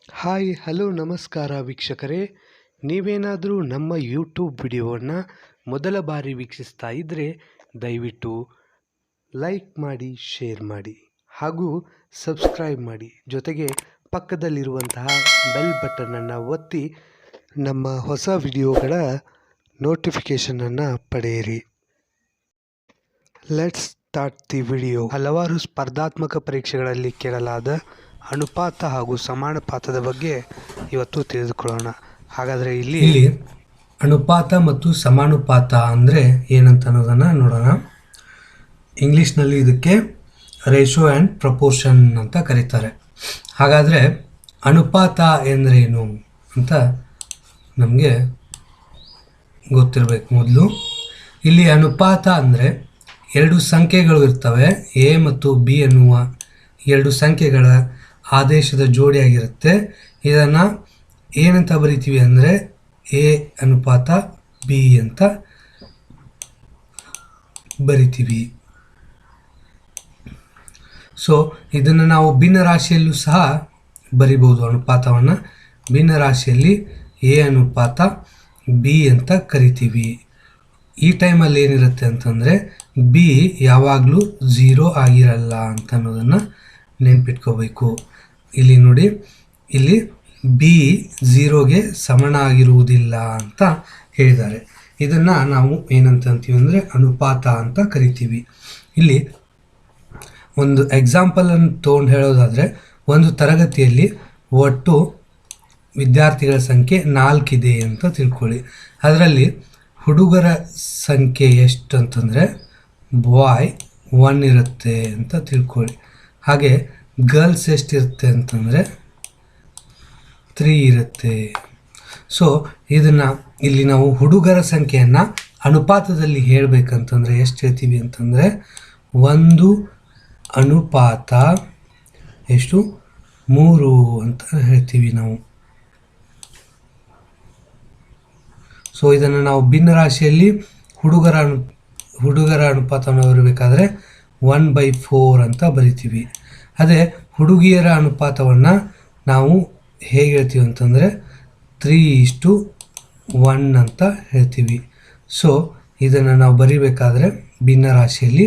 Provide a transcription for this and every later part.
Hi hello ನಮಸ್ಕಾರ ವೀಕ್ಷಕರೇ, ನೀವೇನಾದರೂ ನಮ್ಮ ಯೂಟ್ಯೂಬ್ ವಿಡಿಯೋವನ್ನು ಮೊದಲ ಬಾರಿ ವೀಕ್ಷಿಸ್ತಾ ಇದ್ದರೆ ದಯವಿಟ್ಟು ಲೈಕ್ ಮಾಡಿ, ಶೇರ್ ಮಾಡಿ ಹಾಗೂ ಸಬ್ಸ್ಕ್ರೈಬ್ ಮಾಡಿ. ಜೊತೆಗೆ ಪಕ್ಕದಲ್ಲಿರುವಂತಹ ಬೆಲ್ ಬಟನನ್ನು ಒತ್ತಿ ನಮ್ಮ ಹೊಸ ವಿಡಿಯೋಗಳ ನೋಟಿಫಿಕೇಷನನ್ನು ಪಡೆಯಿರಿ. Let's start the video. ಹಲವಾರು ಸ್ಪರ್ಧಾತ್ಮಕ ಪರೀಕ್ಷೆಗಳಲ್ಲಿ ಕೇಳಲಾದ ಅನುಪಾತ ಹಾಗೂ ಸಮಾನುಪಾತದ ಬಗ್ಗೆ ಇವತ್ತು ತಿಳಿದುಕೊಳ್ಳೋಣ. ಹಾಗಾದರೆ ಇಲ್ಲಿ ಅನುಪಾತ ಮತ್ತು ಸಮಾನುಪಾತ ಅಂದರೆ ಏನಂತ ಅನ್ನೋದನ್ನು ನೋಡೋಣ. ಇಂಗ್ಲೀಷ್ನಲ್ಲಿ ಇದಕ್ಕೆ ರೇಷೋ ಆ್ಯಂಡ್ ಪ್ರಪೋರ್ಷನ್ ಅಂತ ಕರೀತಾರೆ. ಹಾಗಾದರೆ ಅನುಪಾತ ಎಂದರೇನು ಅಂತ ನಮಗೆ ಗೊತ್ತಿರಬೇಕು. ಮೊದಲು ಇಲ್ಲಿ ಅನುಪಾತ ಅಂದರೆ ಎರಡು ಸಂಖ್ಯೆಗಳು ಇರ್ತವೆ. ಎ ಮತ್ತು ಬಿ ಎನ್ನುವ ಎರಡು ಸಂಖ್ಯೆಗಳ ಆದೇಶದ ಜೋಡಿಯಾಗಿರುತ್ತೆ. ಇದನ್ನು ಏನಂತ ಬರಿತೀವಿ ಅಂದರೆ ಎ ಅನುಪಾತ ಬಿ ಅಂತ ಬರಿತೀವಿ. ಸೊ ಇದನ್ನು ನಾವು ಭಿನ್ನ ರಾಶಿಯಲ್ಲೂ ಸಹ ಬರಿಬೋದು. ಅನುಪಾತವನ್ನು ಭಿನ್ನ ರಾಶಿಯಲ್ಲಿ ಎ ಅನುಪಾತ ಬಿ ಅಂತ ಕರಿತೀವಿ. ಈ ಟೈಮಲ್ಲಿ ಏನಿರುತ್ತೆ ಅಂತಂದರೆ ಬಿ ಯಾವಾಗಲೂ 0 ಆಗಿರಲ್ಲ ಅಂತ ಅನ್ನೋದನ್ನು ನೆನ್ಪಿಟ್ಕೋಬೇಕು. ಇಲ್ಲಿ ನೋಡಿ, ಇಲ್ಲಿ ಬಿ 0ಗೆ ಸಮನ ಆಗಿರುವುದಿಲ್ಲ ಅಂತ ಹೇಳಿದ್ದಾರೆ. ಇದನ್ನು ನಾವು ಏನಂತ ಅಂತೀವಿ ಅಂದರೆ ಅನುಪಾತ ಅಂತ ಕರಿತೀವಿ. ಇಲ್ಲಿ ಒಂದು ಎಕ್ಸಾಂಪಲನ್ನು ತೊಗೊಂಡು ಹೇಳೋದಾದರೆ, ಒಂದು ತರಗತಿಯಲ್ಲಿ ಒಟ್ಟು ವಿದ್ಯಾರ್ಥಿಗಳ ಸಂಖ್ಯೆ 4 ಇದೆ ಅಂತ ತಿಳ್ಕೊಳ್ಳಿ. ಅದರಲ್ಲಿ ಹುಡುಗರ ಸಂಖ್ಯೆ ಎಷ್ಟು ಅಂತಂದರೆ ಬಾಯ್ 1 ಇರುತ್ತೆ ಅಂತ ತಿಳ್ಕೊಳ್ಳಿ. ಹಾಗೆ ಗರ್ಲ್ಸ್ ಎಷ್ಟಿರುತ್ತೆ ಅಂತಂದರೆ 3 ಇರುತ್ತೆ. ಸೊ ಇದನ್ನು ಇಲ್ಲಿ ನಾವು ಹುಡುಗರ ಸಂಖ್ಯೆಯನ್ನು ಅನುಪಾತದಲ್ಲಿ ಹೇಳಬೇಕಂತಂದರೆ ಎಷ್ಟು ಹೇಳ್ತೀವಿ ಅಂತಂದರೆ 1 ಅನುಪಾತ ಎಷ್ಟು 3 ಅಂತ ಹೇಳ್ತೀವಿ ನಾವು. ಸೊ ಇದನ್ನು ನಾವು ಭಿನ್ನ ರಾಶಿಯಲ್ಲಿ ಹುಡುಗರ ಅನುಪಾತವನ್ನು ಬರಬೇಕಾದ್ರೆ 1/4 ಅಂತ ಬರಿತೀವಿ. ಅದೇ ಹುಡುಗಿಯರ ಅನುಪಾತವನ್ನು ನಾವು ಹೇಗೆ ಹೇಳ್ತೀವಿ ಅಂತಂದರೆ 3:1 ಅಂತ ಹೇಳ್ತೀವಿ. ಸೊ ಇದನ್ನು ನಾವು ಬರಿಬೇಕಾದ್ರೆ ಭಿನ್ನ ರಾಶಿಯಲ್ಲಿ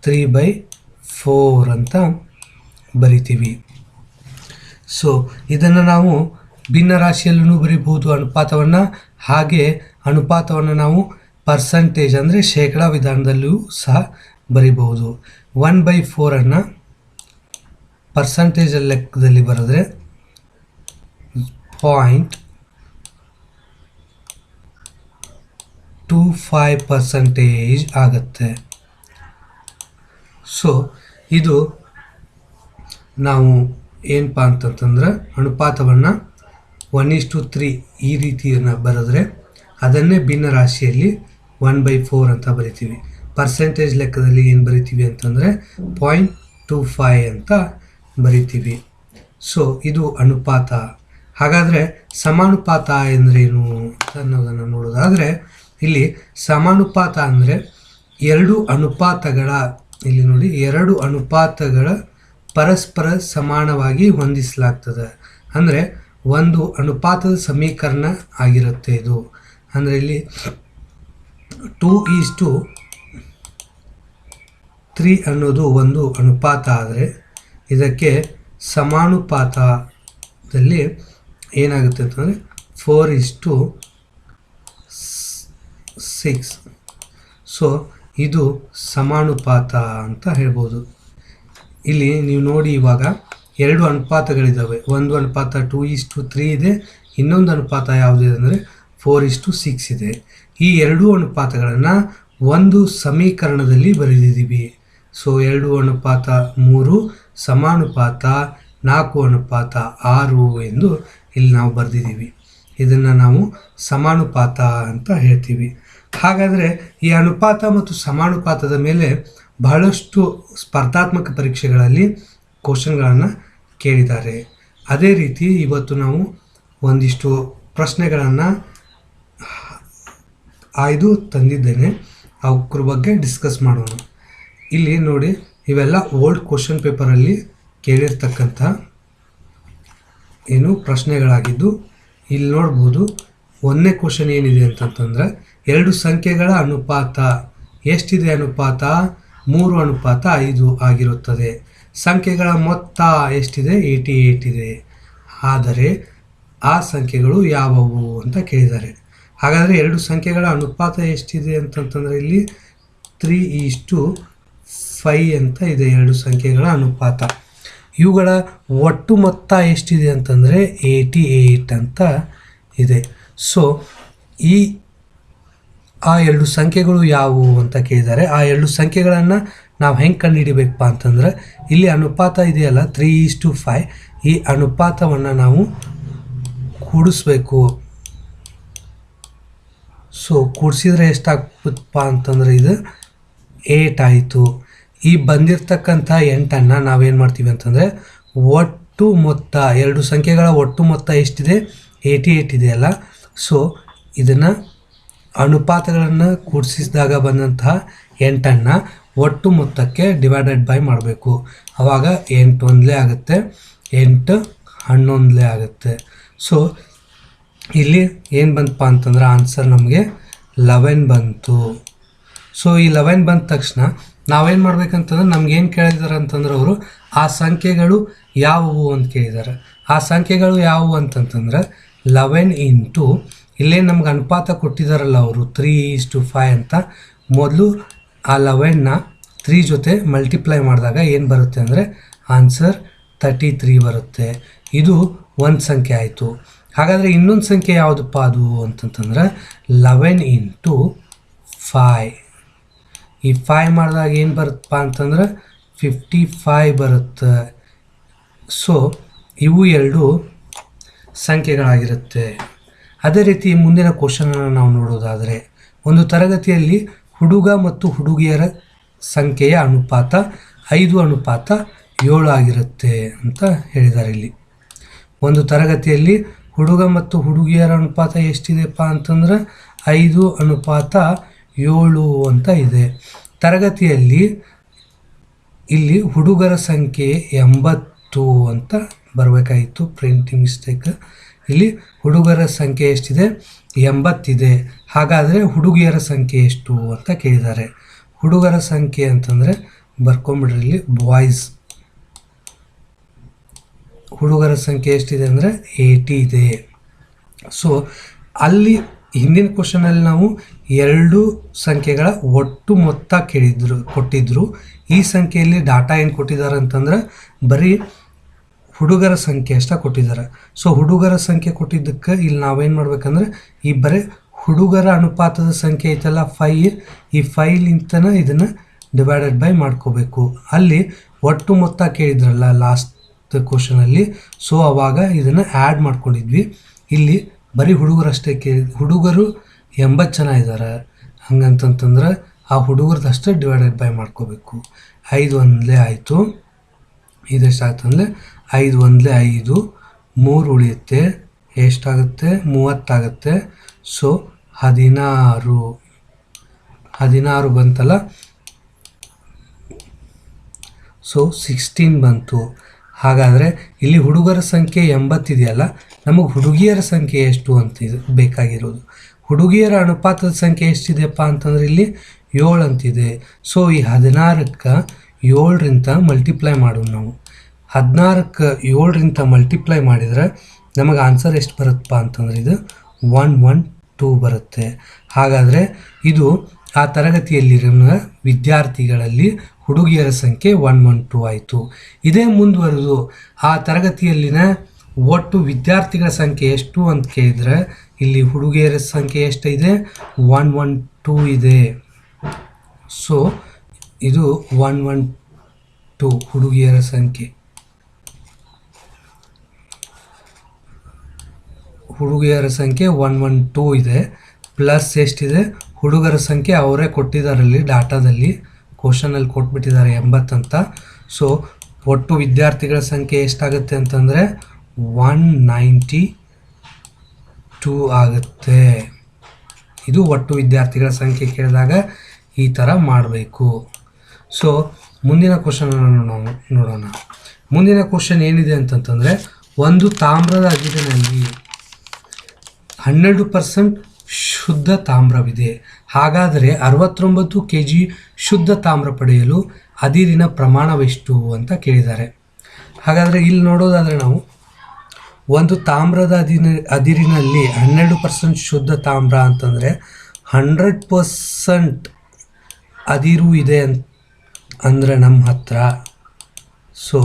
3/4 ಅಂತ ಬರಿತೀವಿ. ಸೊ ಇದನ್ನು ನಾವು ಭಿನ್ನ ರಾಶಿಯಲ್ಲೂ ಬರಿಬಹುದು ಅನುಪಾತವನ್ನು. ಹಾಗೆ ಅನುಪಾತವನ್ನು ನಾವು ಪರ್ಸಂಟೇಜ್ ಅಂದರೆ ಶೇಕಡ ವಿಧಾನದಲ್ಲಿಯೂ ಸಹ ಬರಿಬಹುದು. 1/4 ಪರ್ಸಂಟೇಜ್ ಲೆಕ್ಕದಲ್ಲಿ ಬರೆದ್ರೆ 0.25% ಆಗುತ್ತೆ. ಸೊ ಇದು ನಾವು ಏನಪ್ಪ ಅಂತಂತಂದ್ರೆ ಅನುಪಾತವನ್ನು 1:3 ಈ ರೀತಿಯನ್ನು ಬರೆದ್ರೆ ಅದನ್ನೇ ಭಿನ್ನ ರಾಶಿಯಲ್ಲಿ 1/4 ಅಂತ ಬರಿತೀವಿ. ಪರ್ಸೆಂಟೇಜ್ ಲೆಕ್ಕದಲ್ಲಿ ಏನು ಬರಿತೀವಿ ಅಂತಂದರೆ 0.25 ಅಂತ ಬರಿತೀವಿ. ಸೊ ಇದು ಅನುಪಾತ. ಹಾಗಾದರೆ ಸಮಾನುಪಾತ ಎಂದರೇನು ಅನ್ನೋದನ್ನು ನೋಡೋದಾದರೆ, ಇಲ್ಲಿ ಸಮಾನುಪಾತ ಅಂದರೆ ಎರಡು ಅನುಪಾತಗಳ ಪರಸ್ಪರ ಸಮಾನವಾಗಿ ಹೊಂದಿಸಲಾಗ್ತದೆ. ಅಂದರೆ ಒಂದು ಅನುಪಾತದ ಸಮೀಕರಣ ಆಗಿರುತ್ತೆ ಇದು. ಅಂದರೆ ಇಲ್ಲಿ 2:3 ಅನ್ನೋದು ಒಂದು ಅನುಪಾತ ಆದರೆ, ಇದಕ್ಕೆ ಸಮಾನುಪಾತದಲ್ಲಿ ಏನಾಗುತ್ತೆ ಅಂತಂದರೆ 4:6. ಸೊ ಇದು ಸಮಾನುಪಾತ ಅಂತ ಹೇಳ್ಬೋದು. ಇಲ್ಲಿ ನೀವು ನೋಡಿ, ಇವಾಗ ಎರಡು ಅನುಪಾತಗಳಿದ್ದಾವೆ. ಒಂದು ಅನುಪಾತ 2:3 ಇದೆ, ಇನ್ನೊಂದು ಅನುಪಾತ ಯಾವುದಿದೆ ಅಂದರೆ 4:6 ಇದೆ. ಈ ಎರಡೂ ಅನುಪಾತಗಳನ್ನು ಒಂದು ಸಮೀಕರಣದಲ್ಲಿ ಬರೆದಿದ್ದೀವಿ. ಸೊ 2:3 ಸಮಾನುಪಾತ 4:6 ಎಂದು ಇಲ್ಲಿ ನಾವು ಬರೆದಿದ್ದೀವಿ. ಇದನ್ನು ನಾವು ಸಮಾನುಪಾತ ಅಂತ ಹೇಳ್ತೀವಿ. ಹಾಗಾದರೆ ಈ ಅನುಪಾತ ಮತ್ತು ಸಮಾನುಪಾತದ ಮೇಲೆ ಬಹಳಷ್ಟು ಸ್ಪರ್ಧಾತ್ಮಕ ಪರೀಕ್ಷೆಗಳಲ್ಲಿ ಕ್ವಶನ್ಗಳನ್ನು ಕೇಳಿದ್ದಾರೆ. ಅದೇ ರೀತಿ ಇವತ್ತು ನಾವು ಒಂದಿಷ್ಟು ಪ್ರಶ್ನೆಗಳನ್ನು ಆಯ್ದು ತಂದಿದ್ದೇನೆ. ಅವ್ರ ಬಗ್ಗೆ ಡಿಸ್ಕಸ್ ಮಾಡೋಣ. ಇಲ್ಲಿ ನೋಡಿ, ಇವೆಲ್ಲ ಓಲ್ಡ್ ಕ್ವಶನ್ ಪೇಪರಲ್ಲಿ ಕೇಳಿರ್ತಕ್ಕಂಥ ಏನು ಪ್ರಶ್ನೆಗಳಾಗಿದ್ದು ಇಲ್ಲಿ ನೋಡ್ಬೋದು. ಒಂದನೇ ಕ್ವಶನ್ ಏನಿದೆ ಅಂತಂತಂದ್ರೆ 2 ಸಂಖ್ಯೆಗಳ ಅನುಪಾತ ಎಷ್ಟಿದೆ? ಅನುಪಾತ 3:5 ಆಗಿರುತ್ತದೆ. ಸಂಖ್ಯೆಗಳ ಮೊತ್ತ ಎಷ್ಟಿದೆ? 88 ಇದೆ. ಆದರೆ ಆ ಸಂಖ್ಯೆಗಳು ಯಾವುವು ಅಂತ ಕೇಳಿದ್ದಾರೆ. ಹಾಗಾದರೆ 2 ಸಂಖ್ಯೆಗಳ ಅನುಪಾತ ಎಷ್ಟಿದೆ ಅಂತಂತಂದರೆ ಇಲ್ಲಿ 3:5 ಅಂತ ಇದೆ 2 ಸಂಖ್ಯೆಗಳ ಅನುಪಾತ. ಇವುಗಳ ಒಟ್ಟು ಮೊತ್ತ ಎಷ್ಟಿದೆ ಅಂತಂದರೆ 88 ಅಂತ ಇದೆ. ಸೊ ಆ 2 ಸಂಖ್ಯೆಗಳು ಯಾವುವು ಅಂತ ಕೇಳಿದ್ದಾರೆ. ಆ 2 ಸಂಖ್ಯೆಗಳನ್ನು ನಾವು ಹೆಂಗೆ ಕಂಡುಹಿಡಿಬೇಕಪ್ಪ ಅಂತಂದ್ರೆ ಇಲ್ಲಿ ಅನುಪಾತ ಇದೆಯಲ್ಲ 3:5, ಈ ಅನುಪಾತವನ್ನು ನಾವು ಕೂಡಿಸ್ಬೇಕು. ಸೊ ಕೂಡಿಸಿದ್ರೆ ಎಷ್ಟಾಗ್ತಪ್ಪ ಅಂತಂದರೆ ಇದು 8 ಆಯಿತು. ಈ ಬಂದಿರತಕ್ಕಂಥ 8ಅನ್ನು ನಾವೇನು ಮಾಡ್ತೀವಿ ಅಂತಂದರೆ ಒಟ್ಟು ಮೊತ್ತ 2 ಸಂಖ್ಯೆಗಳ ಒಟ್ಟು ಮೊತ್ತ ಎಷ್ಟಿದೆ? 88 ಇದೆಯಲ್ಲ. ಸೊ ಇದನ್ನು ಅನುಪಾತಗಳನ್ನು ಕೂಡಿಸಿದಾಗ ಬಂದಂತಹ 8ಅನ್ನು ಒಟ್ಟು ಮೊತ್ತಕ್ಕೆ ಡಿವೈಡೆಡ್ ಬೈ ಮಾಡಬೇಕು. ಆವಾಗ 8 ಒಂದಲೇ ಆಗುತ್ತೆ, 8 11 ಆಗುತ್ತೆ. ಸೊ ಇಲ್ಲಿ ಏನು ಬಂತಪ್ಪ ಅಂತಂದ್ರೆ ಆನ್ಸರ್ ನಮಗೆ 11 ಬಂತು. ಸೊ ಈ 11 ಬಂದ ತಕ್ಷಣ ನಾವೇನು ಮಾಡ್ಬೇಕಂತಂದ್ರೆ ನಮ್ಗೇನು ಕೇಳಿದ್ದಾರೆ ಅಂತಂದ್ರೆ ಅವರು ಆ ಸಂಖ್ಯೆಗಳು ಯಾವುವು ಅಂತ ಕೇಳಿದ್ದಾರೆ. ಆ ಸಂಖ್ಯೆಗಳು ಯಾವುವು ಅಂತಂತಂದ್ರೆ 11 ಇಂಟು ಇಲ್ಲೇ ನಮ್ಗೆ ಅನುಪಾತ ಕೊಟ್ಟಿದ್ದಾರಲ್ಲ ಅವರು 3:5 ಅಂತ. ಮೊದಲು ಆ 11ನ 3 ಜೊತೆ ಮಲ್ಟಿಪ್ಲೈ ಮಾಡಿದಾಗ ಏನು ಬರುತ್ತೆ ಅಂದರೆ ಆನ್ಸರ್ 33 ಬರುತ್ತೆ. ಇದು ಒಂದು ಸಂಖ್ಯೆ ಆಯಿತು. ಹಾಗಾದರೆ ಇನ್ನೊಂದು ಸಂಖ್ಯೆ ಯಾವುದಪ್ಪ ಅದು ಅಂತಂತಂದ್ರೆ 11 ಇಂಟು 5. ಈ 5 ಮಾಡಿದಾಗ ಏನು ಬರುತ್ತಪ್ಪ ಅಂತಂದ್ರೆ 55 ಬರುತ್ತೆ. ಸೊ ಇವು 2 ಸಂಖ್ಯೆಗಳಾಗಿರುತ್ತೆ. ಅದೇ ರೀತಿ ಮುಂದಿನ ಕ್ವಶನನ್ನು ನಾವು ನೋಡೋದಾದರೆ, ಒಂದು ತರಗತಿಯಲ್ಲಿ ಹುಡುಗ ಮತ್ತು ಹುಡುಗಿಯರ ಸಂಖ್ಯೆಯ ಅನುಪಾತ 5:7 ಆಗಿರುತ್ತೆ ಅಂತ ಹೇಳಿದ್ದಾರೆ. ಇಲ್ಲಿ ಒಂದು ತರಗತಿಯಲ್ಲಿ ಹುಡುಗ ಮತ್ತು ಹುಡುಗಿಯರ ಅನುಪಾತ ಎಷ್ಟಿದೆಪ್ಪ ಅಂತಂದ್ರೆ 5:7 ಅಂತ ಇದೆ. ತರಗತಿಯಲ್ಲಿ ಇಲ್ಲಿ ಹುಡುಗರ ಸಂಖ್ಯೆ 80 ಅಂತ ಬರಬೇಕಾಯಿತು, ಪ್ರಿಂಟಿಂಗ್ ಮಿಸ್ಟೇಕ್. ಇಲ್ಲಿ ಹುಡುಗರ ಸಂಖ್ಯೆ ಎಷ್ಟಿದೆ? 80 ಇದೆ. ಹಾಗಾದರೆ ಹುಡುಗಿಯರ ಸಂಖ್ಯೆ ಎಷ್ಟು ಅಂತ ಕೇಳಿದ್ದಾರೆ. ಹುಡುಗರ ಸಂಖ್ಯೆ ಅಂತಂದರೆ ಬರ್ಕೊಂಬಿಡ್ರಿ, ಇಲ್ಲಿ ಬಾಯ್ಸ್ ಹುಡುಗರ ಸಂಖ್ಯೆ ಎಷ್ಟಿದೆ ಅಂದರೆ 80 ಇದೆ. ಸೊ ಅಲ್ಲಿ ಹಿಂದಿನ ಕ್ವಶನಲ್ಲಿ ನಾವು 2 ಸಂಖ್ಯೆಗಳ ಒಟ್ಟು ಮೊತ್ತ ಕೊಟ್ಟಿದ್ರು. ಈ ಸಂಖ್ಯೆಯಲ್ಲಿ ಡಾಟಾ ಏನು ಕೊಟ್ಟಿದ್ದಾರೆ ಅಂತಂದ್ರೆ ಬರೀ ಹುಡುಗರ ಸಂಖ್ಯೆ ಅಷ್ಟೇ ಕೊಟ್ಟಿದ್ದಾರೆ. ಸೊ ಹುಡುಗರ ಸಂಖ್ಯೆ ಕೊಟ್ಟಿದ್ದಕ್ಕೆ ಇಲ್ಲಿ ನಾವೇನು ಮಾಡ್ಬೇಕಂದ್ರೆ ಈ ಬರೀ ಹುಡುಗರ ಅನುಪಾತದ ಸಂಖ್ಯೆ ಐತಲ್ಲ 5, ಈ 5ಲಿಂತನ ಇದನ್ನು ಡಿವೈಡೆಡ್ ಬೈ ಮಾಡ್ಕೋಬೇಕು. ಅಲ್ಲಿ ಒಟ್ಟು ಮೊತ್ತ ಕೇಳಿದ್ರಲ್ಲ ಲಾಸ್ಟ್ ಕ್ವಶನಲ್ಲಿ, ಸೊ ಅವಾಗ ಇದನ್ನು ಆ್ಯಡ್ ಮಾಡ್ಕೊಂಡಿದ್ವಿ. ಇಲ್ಲಿ ಬರೀ ಹುಡುಗರಷ್ಟೇ ಹುಡುಗರು 80 ಜನ ಇದ್ದಾರೆ. ಹಂಗಂತಂತಂದ್ರೆ ಆ ಹುಡುಗರದಷ್ಟೇ ಡಿವೈಡೆಡ್ ಬೈ ಮಾಡ್ಕೋಬೇಕು. 5 ಒಂದಲೇ ಆಯಿತು. ಇದೆಷ್ಟಾಗ್ತಂದರೆ 5 ಒಂದಲೇ 5, 3 ಉಳಿಯುತ್ತೆ. ಎಷ್ಟಾಗುತ್ತೆ? 30 ಆಗುತ್ತೆ. ಸೊ 16 ಬಂತಲ್ಲ. ಸೊ 16 ಬಂತು. ಹಾಗಾದರೆ ಇಲ್ಲಿ ಹುಡುಗರ ಸಂಖ್ಯೆ 80 ಇದೆಯಲ್ಲ, ನಮಗೆ ಹುಡುಗಿಯರ ಸಂಖ್ಯೆ ಎಷ್ಟು ಅಂತ ಬೇಕಾಗಿರೋದು. ಹುಡುಗಿಯರ ಅನುಪಾತದ ಸಂಖ್ಯೆ ಎಷ್ಟಿದೆಯಪ್ಪ ಅಂತಂದ್ರೆ ಇಲ್ಲಿ 7 ಅಂತಿದೆ. ಸೊ ಈ 16ಕ್ಕೆ 7ರಿಂದ ಮಲ್ಟಿಪ್ಲೈ ಮಾಡೋಣ ನಾವು. 16ಕ್ಕೆ 7ರಿಂದ ಮಲ್ಟಿಪ್ಲೈ ಮಾಡಿದರೆ ನಮಗೆ ಆನ್ಸರ್ ಎಷ್ಟು ಬರುತ್ತಪ್ಪ ಅಂತಂದ್ರೆ ಇದು 112 ಬರುತ್ತೆ. ಹಾಗಾದರೆ ಇದು ಆ ತರಗತಿಯಲ್ಲಿರುವ ವಿದ್ಯಾರ್ಥಿಗಳಲ್ಲಿ ಹುಡುಗಿಯರ ಸಂಖ್ಯೆ 112 ಆಯಿತು. ಇದೇ ಮುಂದುವರೆದು ಆ ತರಗತಿಯಲ್ಲಿನ ಒಟ್ಟು ವಿದ್ಯಾರ್ಥಿಗಳ ಸಂಖ್ಯೆ ಎಷ್ಟು ಅಂತ ಕೇಳಿದರೆ ಇಲ್ಲಿ ಹುಡುಗಿಯರ ಸಂಖ್ಯೆ ಎಷ್ಟಿದೆ? 112 ಇದೆ. ಸೊ ಇದು 112 ಹುಡುಗಿಯರ ಸಂಖ್ಯೆ. ಹುಡುಗಿಯರ ಸಂಖ್ಯೆ 112 ಇದೆ. ಪ್ಲಸ್ ಎಷ್ಟಿದೆ? ಹುಡುಗರ ಸಂಖ್ಯೆ ಅವರೇ ಕೊಟ್ಟಿದ್ದಾರಲ್ಲಿ ಡಾಟಾದಲ್ಲಿ, ಕ್ವಶನಲ್ಲಿ ಕೊಟ್ಬಿಟ್ಟಿದ್ದಾರೆ 80 ಅಂತ. ಸೊ ಒಟ್ಟು ವಿದ್ಯಾರ್ಥಿಗಳ ಸಂಖ್ಯೆ ಎಷ್ಟಾಗುತ್ತೆ ಅಂತಂದರೆ 192 ಆಗುತ್ತೆ. ಇದು ಒಟ್ಟು ವಿದ್ಯಾರ್ಥಿಗಳ ಸಂಖ್ಯೆ ಕೇಳಿದಾಗ ಈ ಥರ ಮಾಡಬೇಕು. ಸೊ ಮುಂದಿನ ಕ್ವಶನನ್ನು ನಾವು ನೋಡೋಣ. ಮುಂದಿನ ಕ್ವಶನ್ ಏನಿದೆ ಅಂತಂತಂದರೆ ಒಂದು ತಾಮ್ರದ ಅದಿರಿನಲ್ಲಿ 12% ಶುದ್ಧ ತಾಮ್ರವಿದೆ. ಹಾಗಾದರೆ 69 kg ಶುದ್ಧ ತಾಮ್ರ ಪಡೆಯಲು ಅದಿರಿನ ಪ್ರಮಾಣವೆಷ್ಟು ಅಂತ ಕೇಳಿದ್ದಾರೆ. ಹಾಗಾದರೆ ಇಲ್ಲಿ ನೋಡೋದಾದರೆ ನಾವು ಒಂದು ತಾಮ್ರದ ಅದಿರಿನಲ್ಲಿ 12% ಶುದ್ಧ ತಾಮ್ರ ಅಂತಂದರೆ 100% ಅದಿರು ಇದೆ ಅಂದರೆ ನಮ್ಮ ಹತ್ರ. ಸೊ